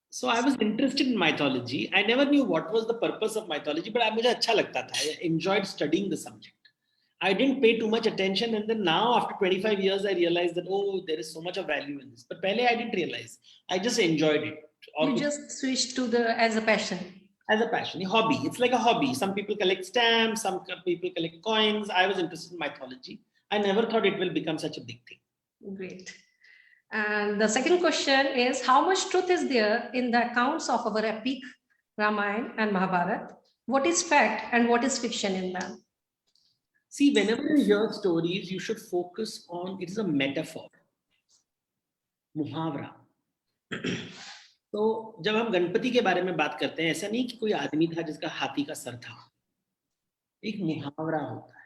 Speaker 3: So I was interested in mythology. I never knew what was the purpose of mythology, but मुझे अच्छा लगता था. I enjoyed studying the subject. I didn't pay too much attention, and then now after 25 years I realized that there is so much of value in this. But pehle I didn't realize. I just enjoyed it.
Speaker 2: You just switched to the as a passion.
Speaker 3: as a passion, a hobby. It's like a hobby. Some people collect stamps, some people collect coins. I was interested in mythology. I never thought it will become such a big thing.
Speaker 2: Great. And the second question is, how much truth is there in the accounts of our epic Ramayana and Mahabharata? What is fact and what is fiction in them?
Speaker 3: See, whenever you hear stories, you should focus on it is a metaphor, मुहावरा. तो जब हम गणपति के बारे में बात करते हैं, ऐसा नहीं कि कोई आदमी था जिसका हाथी का सर था. एक मुहावरा होता है.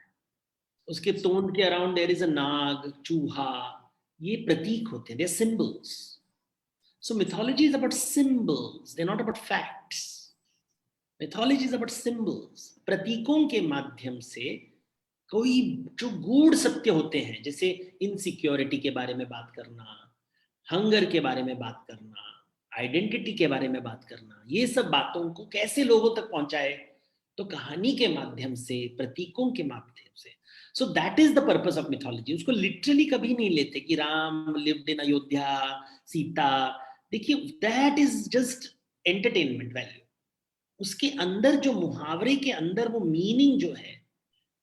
Speaker 3: उसके तोंड के around there is a naag, चूहा. ये प्रतीक होते हैं, they are symbols. So mythology is about symbols, they're not about facts. Mythology is about symbols. प्रतीकों के माध्यम से कोई जो गूढ़ सत्य होते हैं, जैसे इनसिक्योरिटी के बारे में बात करना, हंगर के बारे में बात करना, आइडेंटिटी के बारे में बात करना, ये सब बातों को कैसे लोगों तक पहुंचाए, तो कहानी के माध्यम से, प्रतीकों के माध्यम से. So that is the purpose of mythology. उसको लिटरली कभी नहीं लेते कि राम लिव्ड इन अयोध्या, सीता. देखिए, that is just entertainment value. उसके अंदर जो मुहावरे के अंदर वो मीनिंग जो है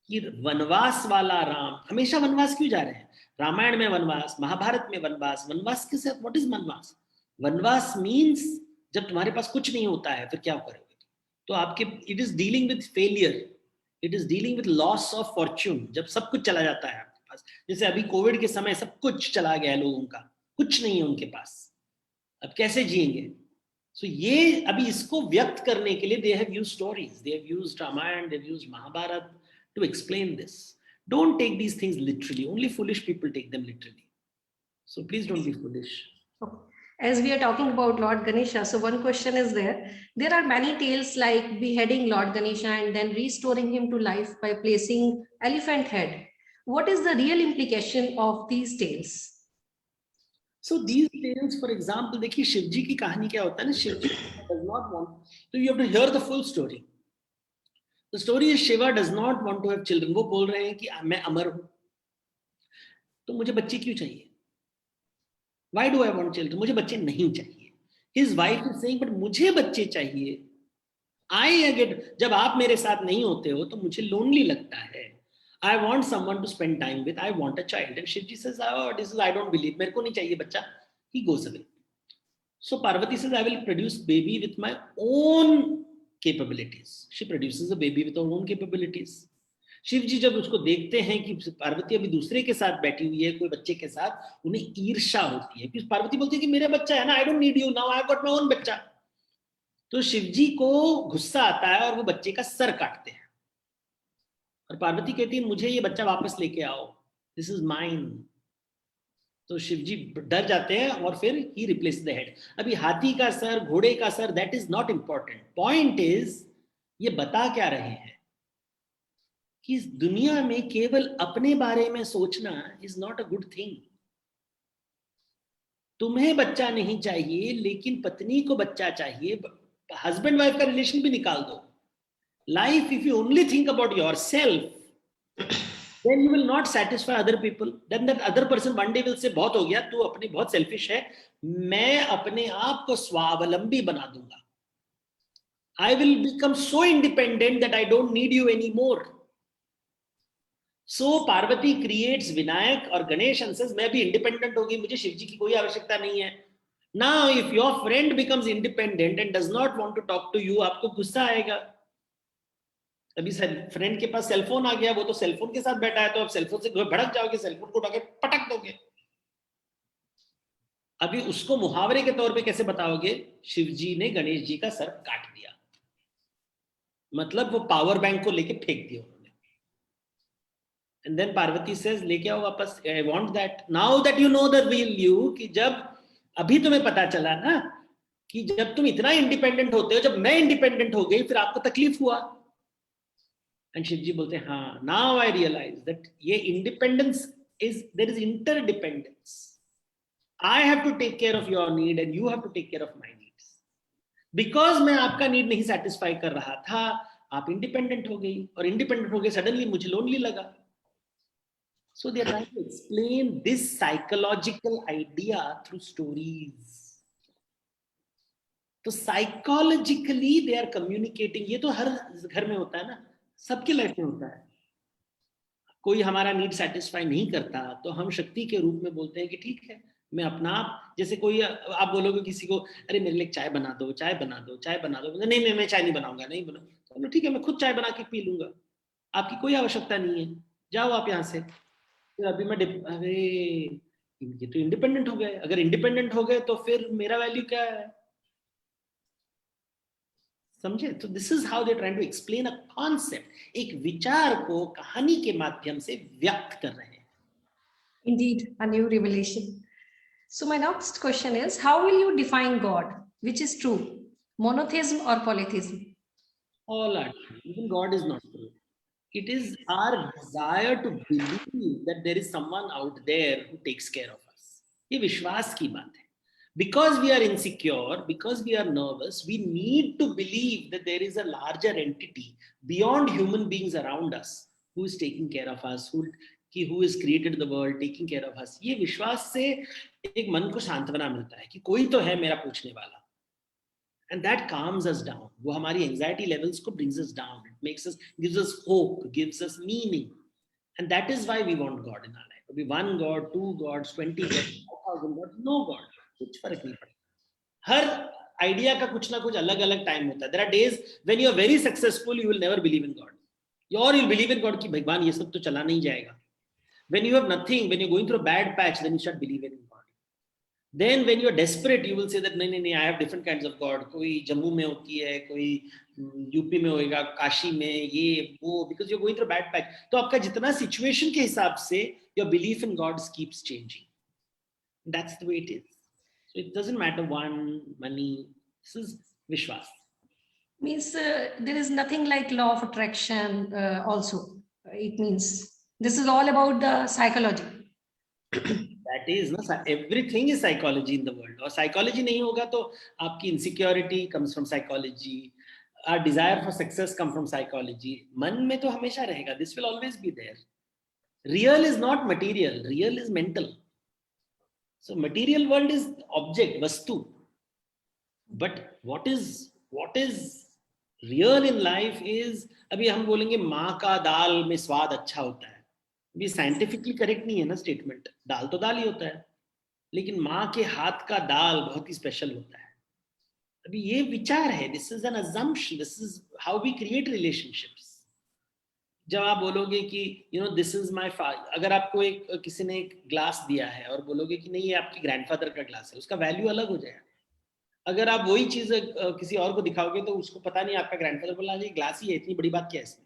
Speaker 3: कि वनवास वाला राम, हमेशा वनवास क्यों जा रहे हैं? रामायण में वनवास, महाभारत में वनवास. वनवास के साथ व्हाट इज वनवास? वनवास मीन्स जब तुम्हारे पास कुछ नहीं होता है फिर क्या करोगे? तो आपके it is dealing with failure, it is dealing with loss of Fortune. जब सब कुछ चला जाता है आपके पास, जैसे अभी कोविड के समय सब कुछ चला गया है लोगों का, कुछ नहीं है उनके पास, अब कैसे जिएंगे? सो ये अभी इसको व्यक्त करने के लिए they have used stories, they have used Ramayan, they have used Mahabharat to explain this. Don't take these things literally. Only foolish people take them literally. So please don't be foolish.
Speaker 2: As we are talking about Lord Ganesha, so one question is there. There are many tales like beheading Lord Ganesha and then restoring him to life by placing elephant head. What is the real implication of these tales?
Speaker 3: So these tales, for example, देखिए शिवजी की कहानी क्या होता है ना, Shivji does not want, so you have to hear the full story. The story is Shiva does not want to have children. वो बोल रहे हैं कि मैं अमर हूं, तो मुझे बच्चे क्यों चाहिए? Why do I want children? मुझे बच्चे नहीं चाहिए. His wife is saying, but मुझे बच्चे चाहिए. I get, जब आप मेरे साथ नहीं होते हो तो मुझे lonely लगता है. I want someone to spend time with. I want a child. And Shivji says, oh, this is I don't believe. मेरे को नहीं चाहिए बच्चा. He goes away. So Parvati says, I will produce baby with my own capabilities. She produces a baby with her own capabilities. Shiv जी जब उसको देखते हैं कि पार्वती अभी दूसरे के साथ बैठी हुई है, कोई बच्चे के साथ, उन्हें ईर्ष्या होती है. कि पार्वती बोलती है कि मेरा बच्चा है ना, I don't need you now, I have got my own बच्चा. तो शिव जी को गुस्सा आता है और वो बच्चे का सर काटते हैं. और पार्वती कहती है मुझे ये बच्चा वापस लेके आओ, दिस इज माइन. तो शिवजी डर जाते हैं और फिर ही रिप्लेस द हेड. अभी हाथी का सर, घोड़े का sir, that is not important. Point is ये बता क्या रहे हैं कि इस दुनिया में केवल अपने बारे में सोचना is not a good thing. तुम्हें बच्चा नहीं चाहिए लेकिन पत्नी को बच्चा चाहिए. हस्बैंड वाइफ का रिलेशन भी निकाल दो. Life, if you only think about your self, then you will not satisfy other people. Then that other person one day will say बहुत हो गया, तू अपने बहुत selfish है, मैं अपने आप को स्वावलंबी बना दूंगा. I will become so independent that I don't need you anymore. So Parvati creates Vinayak or Ganesh and says मैं भी independent होगी, मुझे शिवजी की कोई आवश्यकता नहीं है. Now if your friend becomes independent and does not want to talk to you, आपको गुस्सा आएगा. अभी फ्रेंड के पास सेलफोन आ गया, वो तो सेलफोन के साथ बैठा है, तो आप सेलफोन से भड़क जाओगे, सेलफोन को उठा के पटक दोगे. अभी उसको मुहावरे के तौर पे कैसे बताओगे? शिवजी ने गणेश जी का सर काट दिया, मतलब वो पावर बैंक को लेके फेंक दिया उन्होंने. एंड देन पार्वती सेज लेके आओ वापस, I want that. Now that you know the real you, कि जब अभी तुम्हें पता चला ना कि जब तुम इतना इंडिपेंडेंट होते हो, जब मैं इंडिपेंडेंट हो गई फिर आपको तकलीफ हुआ. एंड शिवजी बोलते हैं हाँ, नाउ आई रियलाइज दैट ये independence is, there is interdependence. I have to take care of your need and you have to take care of my needs. Because मैं आपका नीड नहीं सेटिस्फाई कर रहा था, आप इंडिपेंडेंट हो गई, और इंडिपेंडेंट हो गए सडनली मुझे लोनली लगा. So they are trying to explain this psychological idea through stories. तो साइकोलॉजिकली दे आर कम्युनिकेटिंग. ये तो हर घर में होता है ना, सबकी लाइफ में होता है. कोई हमारा नीड सेटिस्फाई नहीं करता तो हम शक्ति के रूप में बोलते हैं कि ठीक है, मैं अपना आप, जैसे कोई आप बोलोगे किसी को, अरे मेरे लिए चाय बना दो, चाय बना दो, चाय बना दो, नहीं मैं चाय नहीं बनाऊंगा, नहीं बना, तो ठीक है मैं खुद चाय बना के पी लूंगा, आपकी कोई आवश्यकता नहीं है, जाओ आप यहाँ से. फिर अभी अरे ये तो इंडिपेंडेंट हो गए. अगर इंडिपेंडेंट हो गए तो फिर मेरा वैल्यू क्या है, समझे? तो this is how they trying to explain a concept. एक विचार को कहानी के माध्यम से व्यक्त कर रहे हैं.
Speaker 2: Indeed, a new revelation. So my next question is, how will you define God? Which is true, monotheism or polytheism?
Speaker 3: All are true. Even God is not true. It is our desire to believe that there is someone out there who takes care of us. ये विश्वास की बात है. Because we are insecure, because we are nervous, we need to believe that there is a larger entity beyond human beings around us who is taking care of us, who has created the world, taking care of us. ये विश्वास से एक मन को सांत्वना मिलता है कि कोई तो है मेरा पूछने वाला. And that calms us down. वो हमारी anxiety levels को brings us down. It makes us, gives us hope, gives us meaning. And that is why we want God in our life. Maybe one God, 2 gods, 20 gods, 1,000 gods, no God. कुछ फर्क नहीं पड़ता. हर idea का कुछ ना कुछ अलग अलग टाइम होता है. There are days when you are very successful, you will never believe in God. Or you'll believe in God कि भगवान ये सब तो चला नहीं जाएगा. When you have nothing, when you're going through a bad patch, then you start believing in God. Then when you're desperate, you will say that नहीं, I have different kinds of God. कोई जम्मू में होती है, कोई UP में होएगा, काशी में, ये वो, because you're going through a bad patch. तो आपका जितना situation के हिसाब से your belief in God keeps changing. That's the way it is. So it doesn't matter money. This is Vishwas.
Speaker 2: Means there is nothing like law of attraction also. It means this is all about the psychology.
Speaker 3: That is, no, everything is psychology in the world. और psychology नहीं होगा तो आपकी insecurity comes from psychology. Our desire for success comes from psychology. मन में तो हमेशा रहेगा. This will always be there. Real is not material. Real is mental. So material world is object, vastu. But what is real in life is, अभी हम बोलेंगे माँ का दाल में स्वाद अच्छा होता है. ये साइंटिफिकली करेक्ट नहीं है ना स्टेटमेंट. दाल तो दाल ही होता है, लेकिन माँ के हाथ का दाल बहुत ही स्पेशल होता है. अभी ये विचार है. This is an assumption. This is how we create relationships. जब आप बोलोगे कि दिस इज माय फादर, अगर आपको किसी ने एक ग्लास दिया है और बोलोगे कि नहीं ये आपके ग्रैंडफादर का ग्लास है, उसका वैल्यू अलग हो जाएगा. अगर आप वही चीज किसी और को दिखाओगे तो उसको पता नहीं आपका ग्रैंडफादर बोला ये ग्लास ही है, इतनी बड़ी बात क्या है इसमें.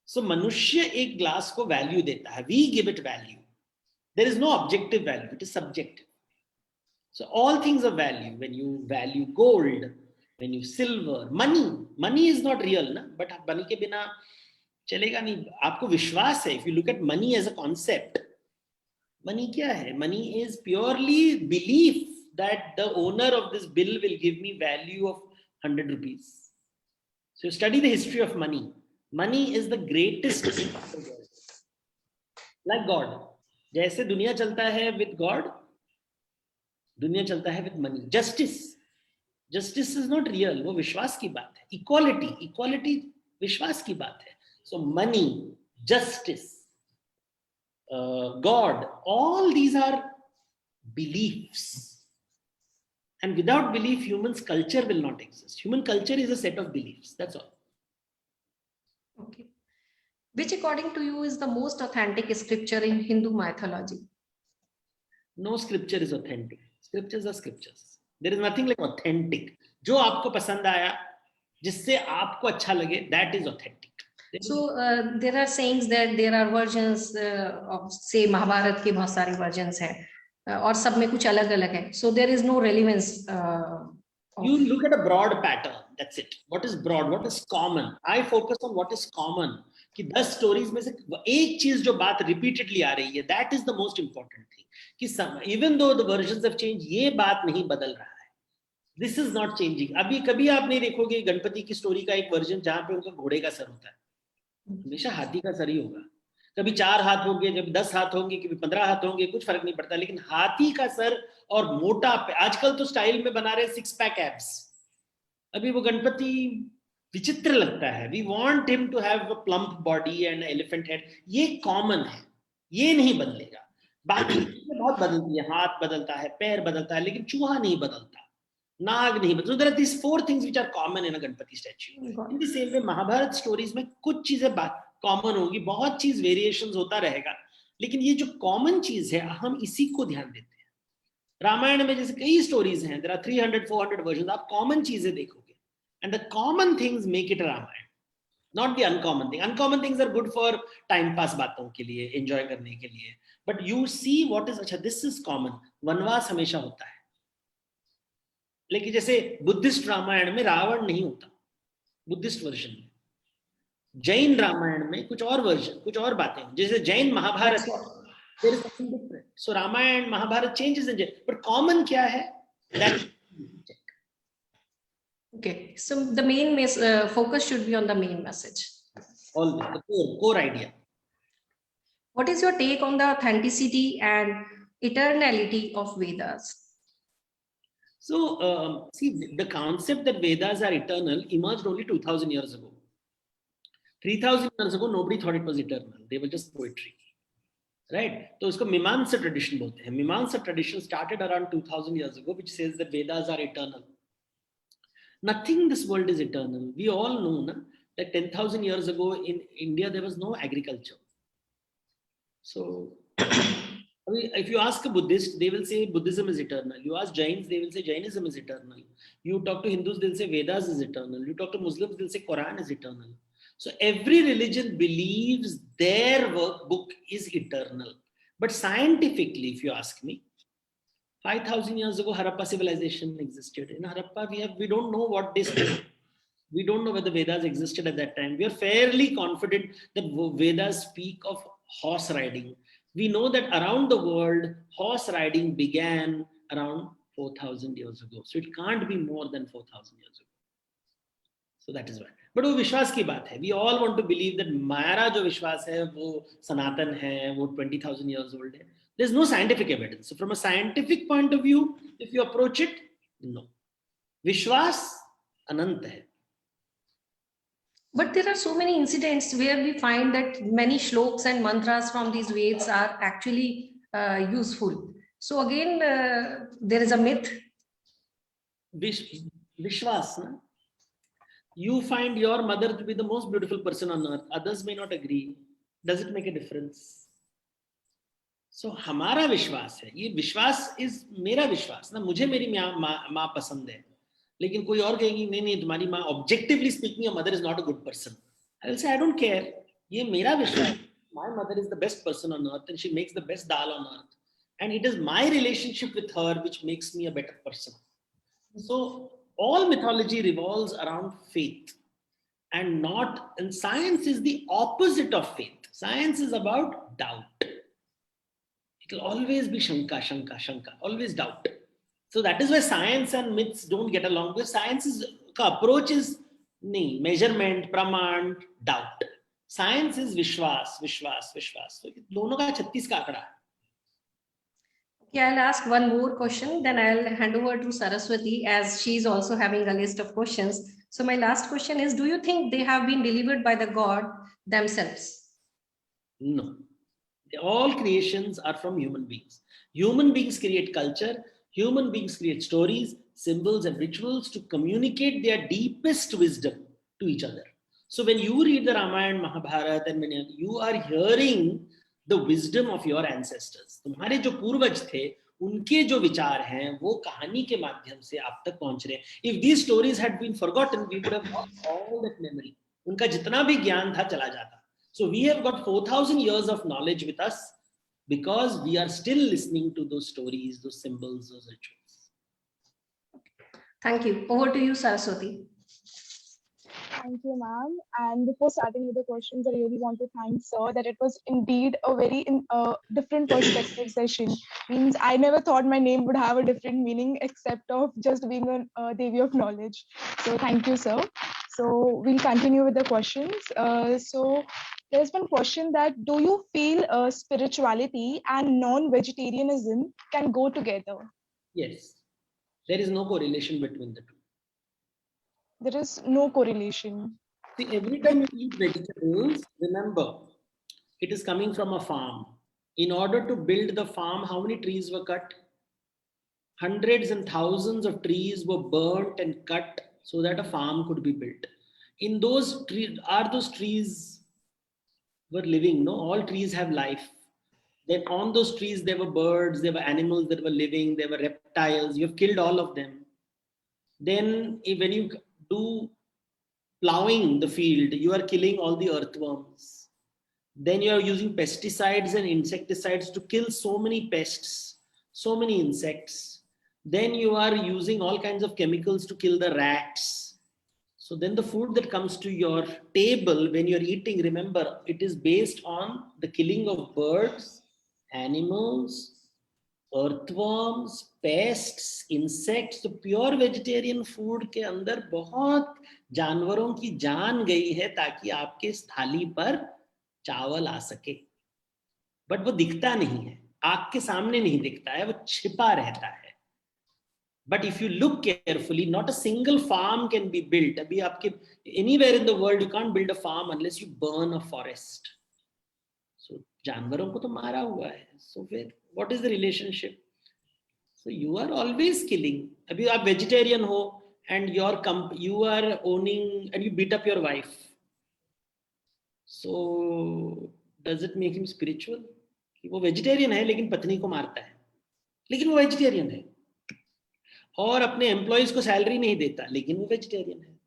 Speaker 3: सो मनुष्य एक ग्लास को वैल्यू देता है. We give it value. There is no objective value, it is subjective. So all things of value. When you value gold, when you silver, money is not real ना, बट मनी के बिना चलेगा नहीं. आपको विश्वास है. If you look at money as a concept, money क्या है? Money is purely belief that the owner of this bill will give me value of 100 rupees. So study the history of money. Money is the greatest thing of the world. Like God. जैसे दुनिया चलता है with God, दुनिया चलता है with money. Justice is not real. वो विश्वास की बात है. Equality विश्वास की बात है. So money, justice, God, all these are beliefs. And without belief, human's culture will not exist. Human culture is a set of beliefs. That's all.
Speaker 2: Okay. Which, according to you, is the most authentic scripture in Hindu mythology?
Speaker 3: No scripture is authentic. Scriptures are scriptures. There is nothing like authentic. जो आपको पसंद आया, जिससे आपको अच्छा लगे, that is authentic.
Speaker 2: So there are sayings that there are versions of, say, Mahabharata के बहुत सारे versions हैं. और सब में कुछ अलग अलग है. So there is no relevance.
Speaker 3: You look at a broad pattern. That's it. What is broad? What is common? I focus on what is common. कि 10 stories में से एक चीज जो बात repeatedly आ रही है, that is the most important thing. कि even though the versions have changed, ये बात नहीं बदल रहा है. This is not changing. अभी कभी आप नहीं देखोगे गणपति की स्टोरी का एक वर्जन जहां पे उनका घोड़े का सर होता है. हमेशा हाथी का सर ही होगा. कभी 4 हाथ होंगे, कभी 10 हाथ होंगे, कभी 15 हाथ होंगे, कुछ फर्क नहीं पड़ता, लेकिन हाथी का सर और मोटा, आजकल तो स्टाइल में बना रहे 6 पैक एब्स। अभी वो गणपति विचित्र लगता है। We want him to have a plump body and elephant head. ये कॉमन है, ये नहीं बदलेगा। बाकी बहुत बदलती है, हाथ बदलता है, पैर बदलता है, लेकिन चूहा नहीं बदलता, नाग नहीं बदलता। There are these 4 things which are common in a Ganpati statue. In the same way Mahabharat stories में कुछ चीजें कॉमन होगी, बहुत चीज वेरिएशंस होता रहेगा, लेकिन ये जो कॉमन चीज है हम इसी को ध्यान देते हैं। रामायण में जैसे कई स्टोरीज हैं, देयर आर 300-400 वर्जन, आप कॉमन चीजें देखोगे, and the common things make it Ramayan, not the uncommon thing. Uncommon things are good for time pass, बातों के लिए, एंजॉय करने के लिए, but you see what is, अच्छा दिस इज कॉमन। वनवास हमेशा होता है, लेकिन जैसे बुद्धिस्ट रामायण में रावण नहीं होता, बुद्धिस्ट वर्जन में। जैन रामायण में कुछ और वर्जन, कुछ और बातें, जैसे Jain Mahabharat, there is something different. So Ramayana, Mahabharata changes in Jain, but common क्या है? That
Speaker 2: Okay, so the main focus should be on the main message.
Speaker 3: always the core idea.
Speaker 2: What is your take on the authenticity and eternality of Vedas?
Speaker 3: So see, the concept that Vedas are eternal emerged only 2000 years ago. 3000 years ago nobody thought it was eternal, they were just poetry, right? तो उसको मीमांसा tradition बोलते हैं। मीमांसा tradition started around 2000 years ago, which says that Vedas are eternal. Nothing in this world is eternal. We all know na, that 10,000 years ago in India there was no agriculture. So if you ask a Buddhist, they will say Buddhism is eternal. You ask Jains, they will say Jainism is eternal. You talk to Hindus, they'll say Vedas is eternal. You talk to Muslims, they'll say Quran is eternal. So every religion believes their book is eternal. But scientifically, if you ask me, 5,000 years ago, Harappa civilization existed. In Harappa, we don't know what this is. We don't know whether Vedas existed at that time. We are fairly confident that Vedas speak of horse riding. We know that around the world, horse riding began around 4,000 years ago. So it can't be more than 4,000 years ago. So that is why. But वो विश्वास की बात है. We all want to believe that हमारा जो विश्वास है वो सनातन है, वो 20,000 years old है. There's no scientific evidence. So from a scientific point of view, if you approach it, no. विश्वास अनंत है.
Speaker 2: But there are so many incidents where we find that many shloks and mantras from these Veds are actually useful. So again, there is a myth.
Speaker 3: विश्वास ना. You find your mother to be the most beautiful person on earth. Others may not agree. Does it make a difference? So हमारा विश्वास है. ये विश्वास is मेरा विश्वास ना. मुझे मेरी माँ पसंद है, लेकिन कोई और कहेगी नहीं नहीं तुम्हारी माँ, objectively speaking, your mother is not a good person. I will say I don't care. ये मेरा विश्वास. My mother is the best person on earth and she makes the best dal on earth. And it is my relationship with her which makes me a better person. So all mythology revolves around faith and not, and science is the opposite of faith. Science is about doubt. It will always be shanka, always doubt. So that is why science and myths don't get along, because science's approach is measurement, praman, doubt. Science is vishwas. So दोनों का 36 का आंकड़ा है.
Speaker 2: Okay, I'll ask one more question, then I'll hand over to Saraswati as she's also having a list of questions. So my last question is, do you think they have been delivered by the God themselves?
Speaker 3: No. All creations are from human beings. Human beings create culture. Human beings create stories, symbols, and rituals to communicate their deepest wisdom to each other. So when you read the Ramayana, Mahabharata, and when you are hearing the wisdom of your ancestors, तुम्हारे जो पूर्वज थे उनके जो विचार हैं वो कहानी के माध्यम से आप तक पहुंच रहे हैं. If these stories had been forgotten, we would have lost all that memory. उनका जितना भी ज्ञान था चला जाता. So we have got 4,000 years of knowledge with us because we are still listening to those stories, those symbols, those rituals.
Speaker 2: Thank you. Over to you, Saraswati.
Speaker 4: Thank you, ma'am. And before starting with the questions, I really want to thank sir that it was indeed a very different perspective session. Means I never thought my name would have a different meaning except of just being a Devi of knowledge. So thank you, sir. So we'll continue with the questions. So there's one question that do you feel spirituality and non-vegetarianism can go together?
Speaker 3: Yes, there is no correlation between the two.
Speaker 4: There is no correlation.
Speaker 3: See, every time you eat vegetables, remember, it is coming from a farm. In order to build the farm, how many trees were cut? Hundreds and thousands of trees were burnt and cut so that a farm could be built. In those trees, are those trees were living? No, all trees have life. Then on those trees, there were birds, there were animals that were living, there were reptiles. You have killed all of them. Then when you do plowing the field, you are killing all the earthworms. Then you are using pesticides and insecticides to kill so many pests, so many insects. Then you are using all kinds of chemicals to kill the rats. So then the food that comes to your table when you're eating, remember, it is based on the killing of birds, animals, earthworms, pests, insects. तो pure vegetarian food के अंदर बहुत जानवरों की जान गई है ताकि आपके थाली पर चावल आ सके. बट वो दिखता नहीं है, आँख के सामने नहीं दिखता है, वो छिपा रहता है. But if you look carefully, not a single farm can be built. अभी आपके anywhere in the world you can't build a farm unless you burn a forest. So जानवरों को तो मारा हुआ है. So फिर what is the relationship? So you are always killing. अभी आप vegetarian हो and you are owning and you beat up your wife. So does it make him spiritual? कि वो vegetarian है लेकिन पत्नी को मारता है, लेकिन वो vegetarian है. और अपने एम्प्लॉइज को सैलरी नहीं देता लेकिन वो वेजिटेरियन है.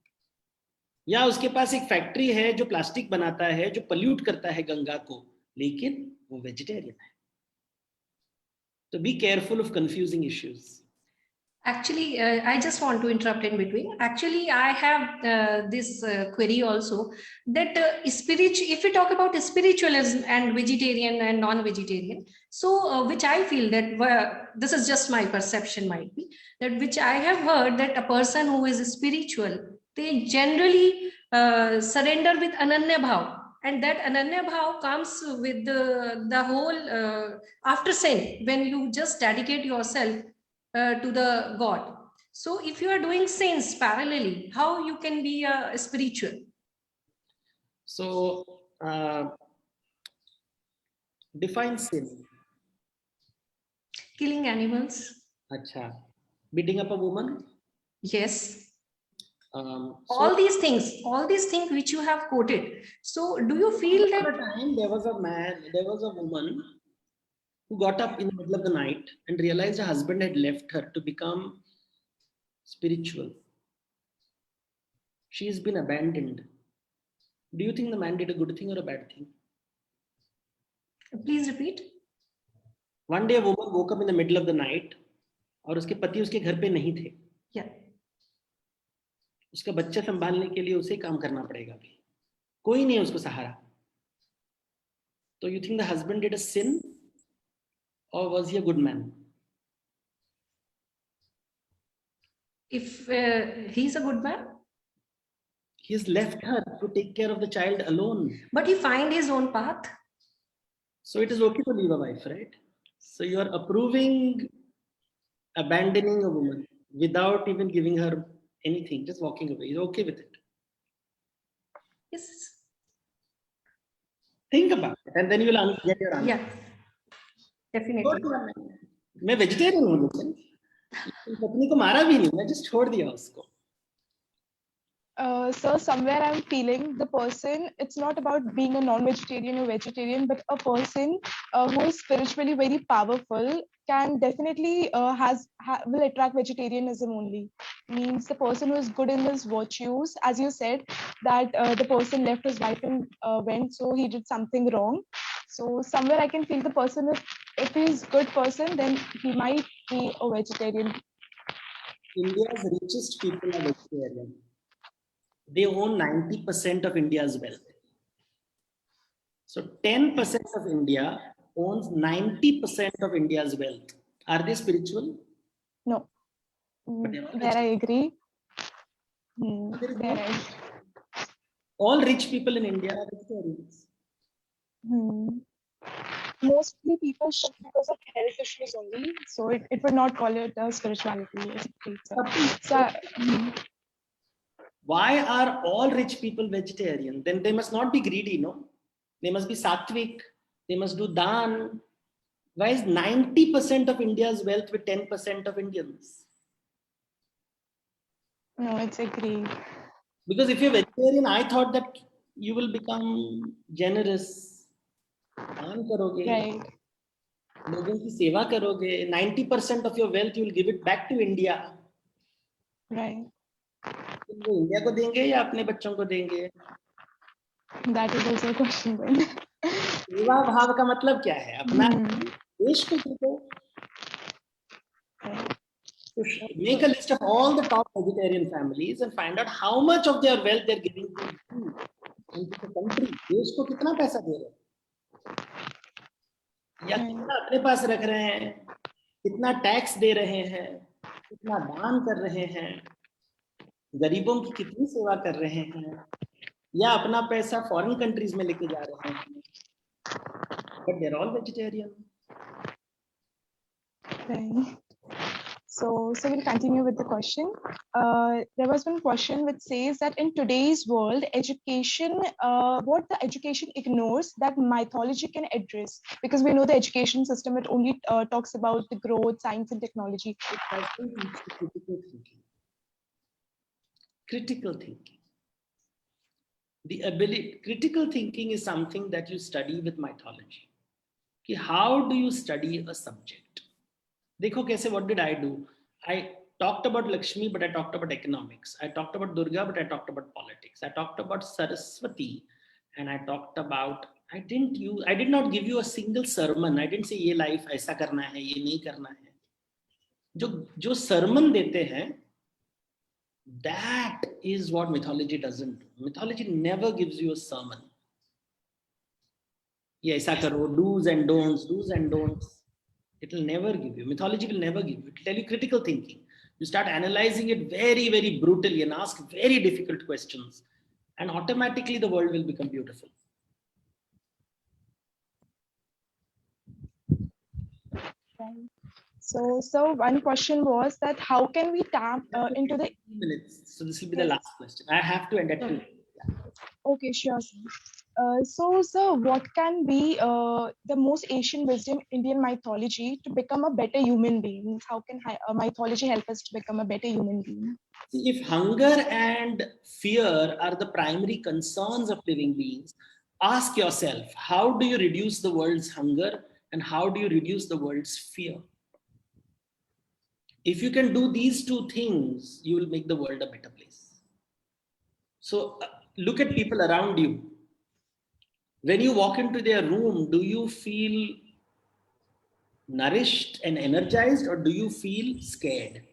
Speaker 3: या उसके पास एक फैक्ट्री है जो प्लास्टिक बनाता है, जो पल्यूट करता है गंगा को, लेकिन वो वेजिटेरियन है. तो be careful of confusing issues.
Speaker 2: Actually, I just want to interrupt in between. Actually, I have this query also that if we talk about spiritualism and vegetarian and non-vegetarian, so which I feel that this is just my perception might be that which I have heard that a person who is spiritual, they generally surrender with Ananya Bhav. And that Ananya Bhav comes with the whole after sin, when you just dedicate yourself to the God. So if you are doing sins parallelly, how you can be spiritual?
Speaker 3: So define sin.
Speaker 2: Killing animals.
Speaker 3: Acha. Beating up a woman.
Speaker 2: Yes.
Speaker 3: All
Speaker 2: these things which you have quoted. So do you feel that
Speaker 3: at a time there was a woman who got up in the middle of the night and realized her husband had left her to become spiritual. She has been abandoned. Do you think the man did a good thing or a bad thing?
Speaker 2: Please repeat.
Speaker 3: One day a woman woke up in the middle of the night और उसके पति उसके घर पे नहीं थे.
Speaker 2: Yeah.
Speaker 3: उसका बच्चा संभालने के लिए उसे काम करना पड़ेगा अभी. कोई नहीं है उसको सहारा. तो you think the husband did a sin? Or was he a good man?
Speaker 2: If he's a good man,
Speaker 3: He's left her to take care of the child alone.
Speaker 2: but he find his own path.
Speaker 3: So it is okay to leave a wife, right? So you are approving abandoning a woman without even giving her anything, just walking away. You're okay with it.
Speaker 2: Yes.
Speaker 3: Think about it and then you will get your answer.
Speaker 2: Yeah. Definitely.
Speaker 3: मैं vegetarian हूँ लेकिन पत्नी को मारा भी नहीं, मैं just छोड़ दिया उसको.
Speaker 4: So somewhere I'm feeling the person, it's not about being a non-vegetarian or vegetarian, but a person who is spiritually very powerful can definitely will attract vegetarianism only. Means the person who is good in his virtues, as you said, that the person left his wife and went, so he did something wrong. So somewhere I can feel the person, if he's good person, then he might be a vegetarian.
Speaker 3: India's richest people are vegetarian. They own 90% of India's wealth. So 10% of India owns 90% of India's wealth. Are they spiritual?
Speaker 4: No. There I agree. There
Speaker 3: All rich people in India are vegetarians.
Speaker 4: Mostly people shift because of health issues only. So it would not call it spirituality.
Speaker 3: Why are all rich people vegetarian? Then they must not be greedy, no? They must be sattvic. They must do dan. Why is 90% of India's wealth with 10% of Indians?
Speaker 4: No, it's agreed.
Speaker 3: Because if you're vegetarian, I thought that you will become generous. दान करोगे,
Speaker 4: Right.
Speaker 3: लोगों की सेवा करोगे. 90% of your wealth you will give it back to India.
Speaker 4: Right.
Speaker 3: वो India को देंगे या अपने बच्चों को देंगे?
Speaker 4: That is also a question then.
Speaker 3: सेवा भाव का मतलब क्या है? अपना देश को दो. So make a list of all the top vegetarian families and find out how much of their wealth they're giving to you and to the country. देश को कितना पैसा दे रहे हैं? या कितना अपने पास रख रहे हैं? कितना टैक्स दे रहे हैं? कितना दान कर रहे हैं? गरीबों की कितनी सेवा कर रहे हैं? या अपना पैसा फॉरेन कंट्रीज में लेके जा रहे हैं? But they're all vegetarian.
Speaker 4: Okay. So we'll continue with the question. There was one question which says that in today's world, education, what the education ignores that mythology can address, because we know the education system, it only talks about the growth, science and technology.
Speaker 3: It doesn't teach you critical thinking. Critical thinking. The ability, critical thinking is something that you study with mythology. Okay, how do you study a subject? देखो कैसे, what did I do? I talked about Lakshmi, but I talked about economics. I talked about Durga, but I talked about politics. I talked about Saraswati, and I talked about, I did not give you a single sermon. I didn't say ये life ऐसा करना है, ये नहीं करना है. जो sermon देते हैं, that is what mythology doesn't do. Mythology never gives you a sermon. ये ऐसा करो, do's and don'ts. It will never give you. Mythology will never give you. It will tell you critical thinking. You start analyzing it very, very brutally and ask very difficult questions. And automatically the world will become beautiful.
Speaker 4: So one question was that how can we tap into the...
Speaker 3: minutes. So this will be the last question. I have to end at 2. Yeah.
Speaker 4: Okay, sure. So what can be the most ancient wisdom Indian mythology to become a better human being? How can mythology help us to become a better human being?
Speaker 3: See, if hunger and fear are the primary concerns of living beings, ask yourself, how do you reduce the world's hunger and how do you reduce the world's fear? If you can do these two things, you will make the world a better place. So look at people around you. When you walk into their room, do you feel nourished and energized, or do you feel scared?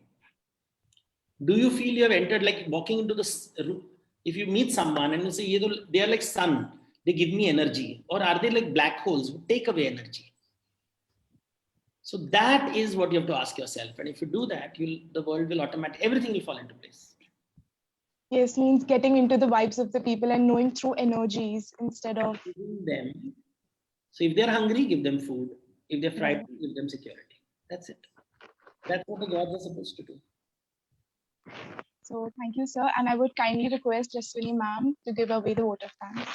Speaker 3: Do you feel you have entered, like walking into the room? If you meet someone and you say, they are like sun, they give me energy, or are they like black holes who take away energy? So that is what you have to ask yourself. And if you do that, the world will everything will fall into place.
Speaker 4: Yes, means getting into the vibes of the people and knowing through energies instead of
Speaker 3: them. So if they're hungry, give them food. If they're frightened, give them security. That's it. That's what the gods are supposed to do.
Speaker 4: So thank you, sir. And I would kindly request Jaswini ma'am to give away the vote of thanks.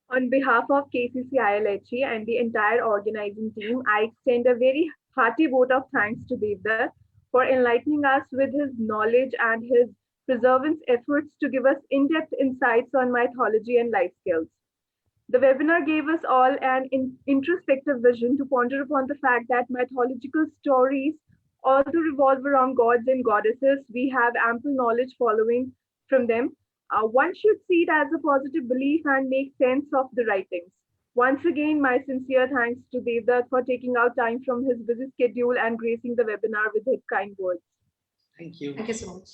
Speaker 1: On behalf of KCC ILHE and the entire organizing team, I extend a very hearty vote of thanks to Devdutt for enlightening us with his knowledge and his preservance efforts to give us in-depth insights on mythology and life skills. The webinar gave us all an introspective vision to ponder upon the fact that mythological stories also revolve around gods and goddesses. We have ample knowledge following from them. One should see it as a positive belief and make sense of the writings. Once again, my sincere thanks to Devdutt for taking out time from his busy schedule and gracing the webinar with his kind words.
Speaker 3: Thank you.
Speaker 2: Thank you so much.